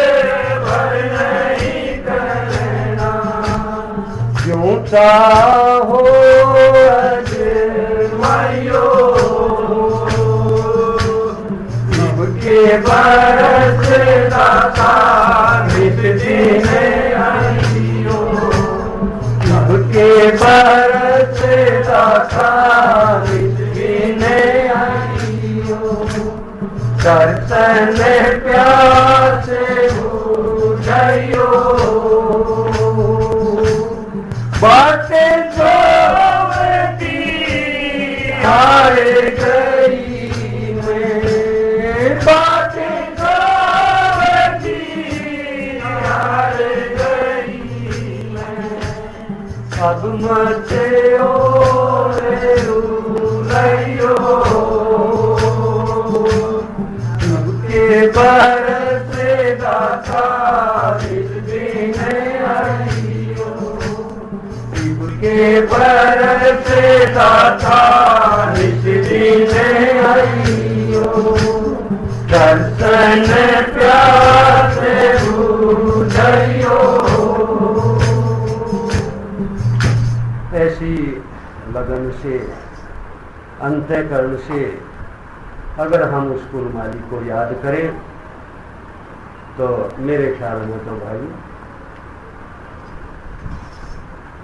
पर नहीं करना। क्यों चाहो अजमाइयो के बरस दाता नित दिन आइयो, के बरस दाता नित दिन आइयो। दर्शन प्यास बुझाइयो बातें जो हार गई मैं, बातें जो हार गई अब मचे रे रहियो के बरस दाता नित दिन आइयो, के बरस दाता नित दिन आइयो। दर्शन प्यास बुझाइयो। ऐसी लगन से अंतःकरण से अगर हम उस कुल मालिक को याद करें तो मेरे ख्याल में तो भाई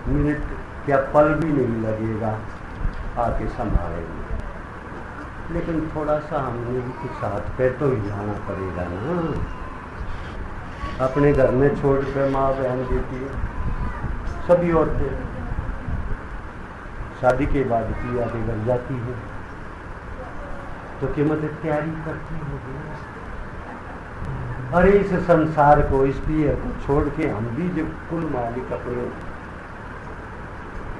मिनट क्या पल भी नहीं लगेगा आके संभालेंगे। लेकिन थोड़ा सा हमने भी कुछ हाथ पैर तो हिलाना पड़ेगा ना। अपने घर में छोड़ कर माँ बहन बेटी सभी औरतें शादी के बाद पिया के घर जाती है तो कीमत तैयारी करती होगी। अरे इस संसार को, इस पिया को छोड़ के हम भी जब कुल मालिक अपने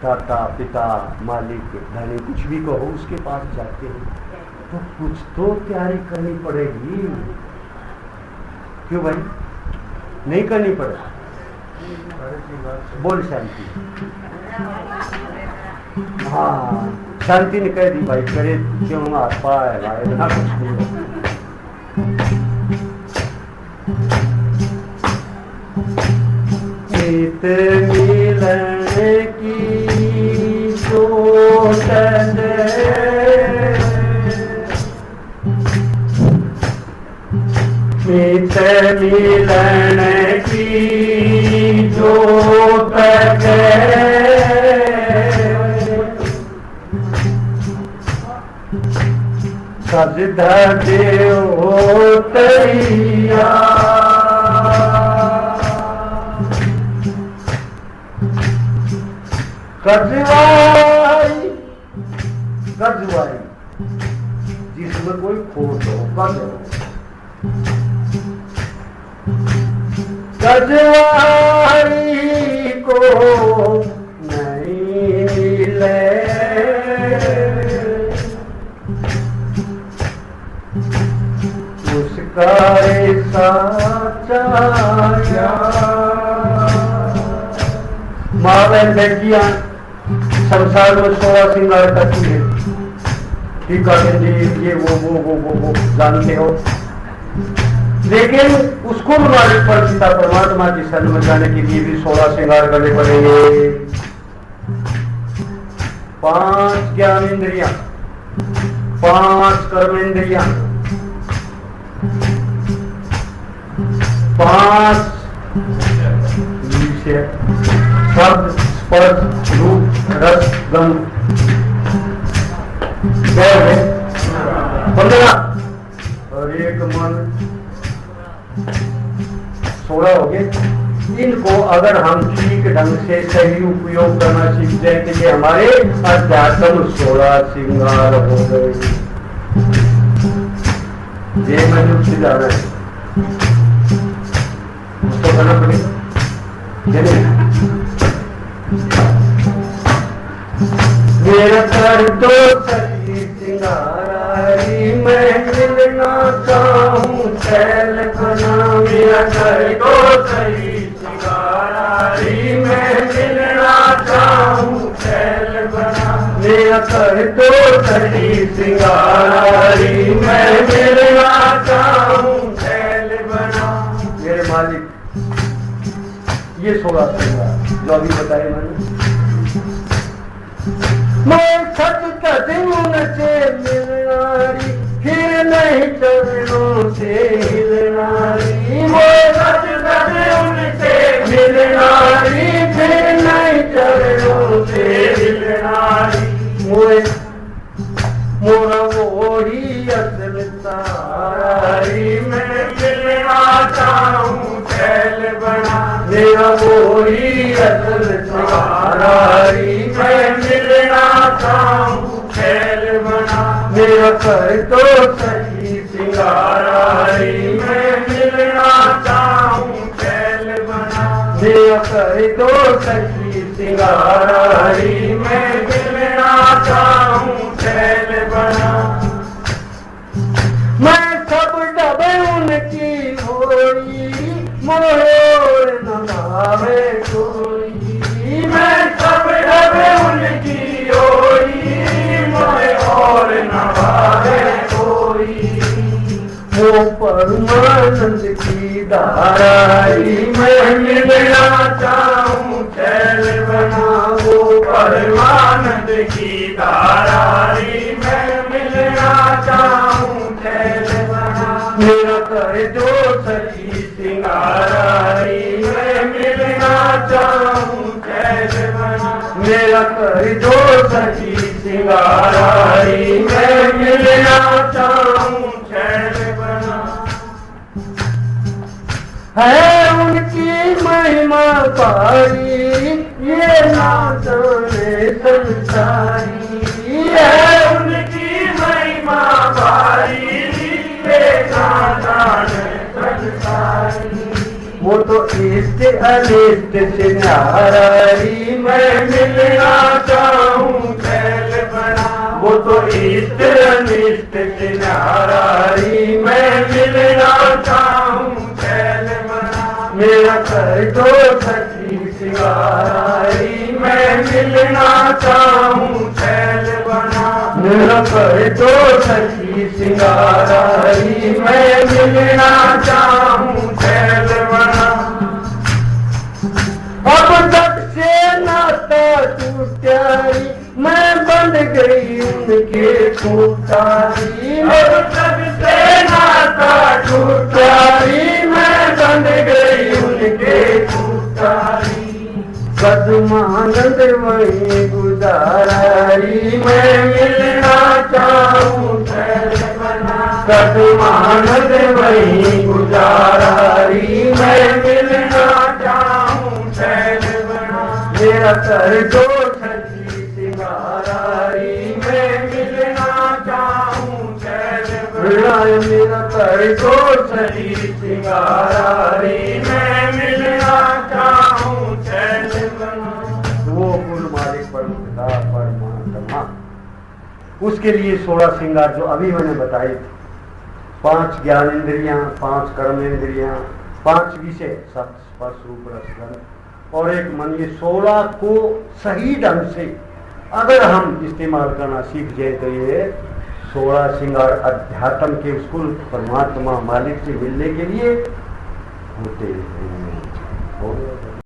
दाता पिता मालिक धनी कुछ भी कहो उसके पास जाते हैं तो कुछ तो तैयारी करनी पड़ेगी। क्यों भाई नहीं करनी पड़ेगी? बोल शांति। हाँ शांति ने कह दी भाई करे क्यों हाथ पाए भाई ना कुछ नहीं। इत मिलने की सोच मित मिलन की जोत सजदा देओ तैया गजवाई गजवाई जिसमें कोई खोट हो गजवाई को नहीं मिले उसका ऐसा चाया। माँ बहन बेटियां संसार में 16 श्रृंगार करती है, टीका बिंदी ये वो जानते हो। लेकिन उसको मालिक पर पिता परमात्मा की शरण में जाने के लिए भी 16 श्रृंगार करने पड़ेंगे। 5 ज्ञानेंद्रियां, 5 कर्मेंद्रियां, 5 विषय शब्द स्पर्श रूप रस गंध 15 और एक मन 16 हो गए। इनको अगर हम ठीक ढंग से सही उपयोग करना सीख जाए तो ये हमारे अध्यात्म 16 श्रृंगार हो गए। ये मैंने उससे जाना है उसको करना पड़ेगा। मेरा कर दो सही श्रृंगारी मैं मिलना चाहूँ शैल बना। मेरा कर दो सही श्रृंगारी मैं मिलना चैल बना। मेरा कर दो सही सिंगारी, मैं मिलना चाहूं चैल बना। मेरे मालिक, ये 16 सिंगार जो अभी बताए मैंने, मैं सच कदमों से मिलनारी, फिर नहीं चरणों से हिलनारी। मैं सच कदमों से मिलनारी, फिर नहीं चरणों से हिलनारी। मोरा वही असल सारी, मैं मिलना चाहूं चैल बना। मेरा वही असल सारी, मैं मिलना चाहूं चैल बना। मेरा कर दो सही सिंगारी, मैं मिलना चाहूं चैल बना। मेरा कर दो सही सिंगारी, मैं मिलना चाहूं चैल बना। मैं सब डबे उनकी होई, मोर न भावे कोई। मैं सब डबे उनकी होई, मोर और न भावे कोई। वो परमानंद की धाराई, मैं मिलना चाहूं चैल बना। वो परमानंद की धाराई, मैं मिलना चाहूं चैल बना। मेरा कर दो सही सिंगारी, मैं मिलना चाहूं चैल बना। मेरा कर दो सही सिंगारी, मैं मिलना चाहूं चैल बना। है उनकी महिमा पारी, ये ना जाने संसारी। है उनकी महिमा पारी, ये ना जाने संसारी। वो तो इष्ट अनिष्ट से न्यारी, मैं मिलना चाहूं चैल बना। वो तो इष्ट अनिष्ट से न्यारी, मैं मिलना चाहूं चैल बना। मेरा कर दो सखी सिंगारी, मैं मिलना चाहूं चैल बना। मेरा कर दो सखी सिंगारी, मैं मिलना चाहूं चैल बना। अब तक से नाता टूटारी, मैं बन गई उनके खूंटारी। अब तक से नाता टूटारी, मैं बन गई उनके खूंटारी। कदमानंद वहीं गुजारी, मैं मिलना चाहूं चैल बना। कदमानंद वहीं गुजारी, मैं मिलना चाहूं चैल बना। मेरा कर दो सखी सिंगारी, मैं मिलना चाहूं चैल बना। मेरा कर दो सखी सिंगारी, मैं मिलना चाहूं चैल बना। वो कुल मालिक परमपिता परमात्मा, उसके लिए 16 श्रृंगार जो अभी मैंने बताए थे, 5 ज्ञान इंद्रियां, 5 कर्म इंद्रियां, 5 विषय शब्द स्पर्श रूप रस गंध और एक मन, ये 16 को सही ढंग से अगर हम इस्तेमाल करना सीख जाए तो ये 16 श्रृंगार अध्यात्म के उसकुल परमात्मा मालिक से मिलने के लिए होते हैं।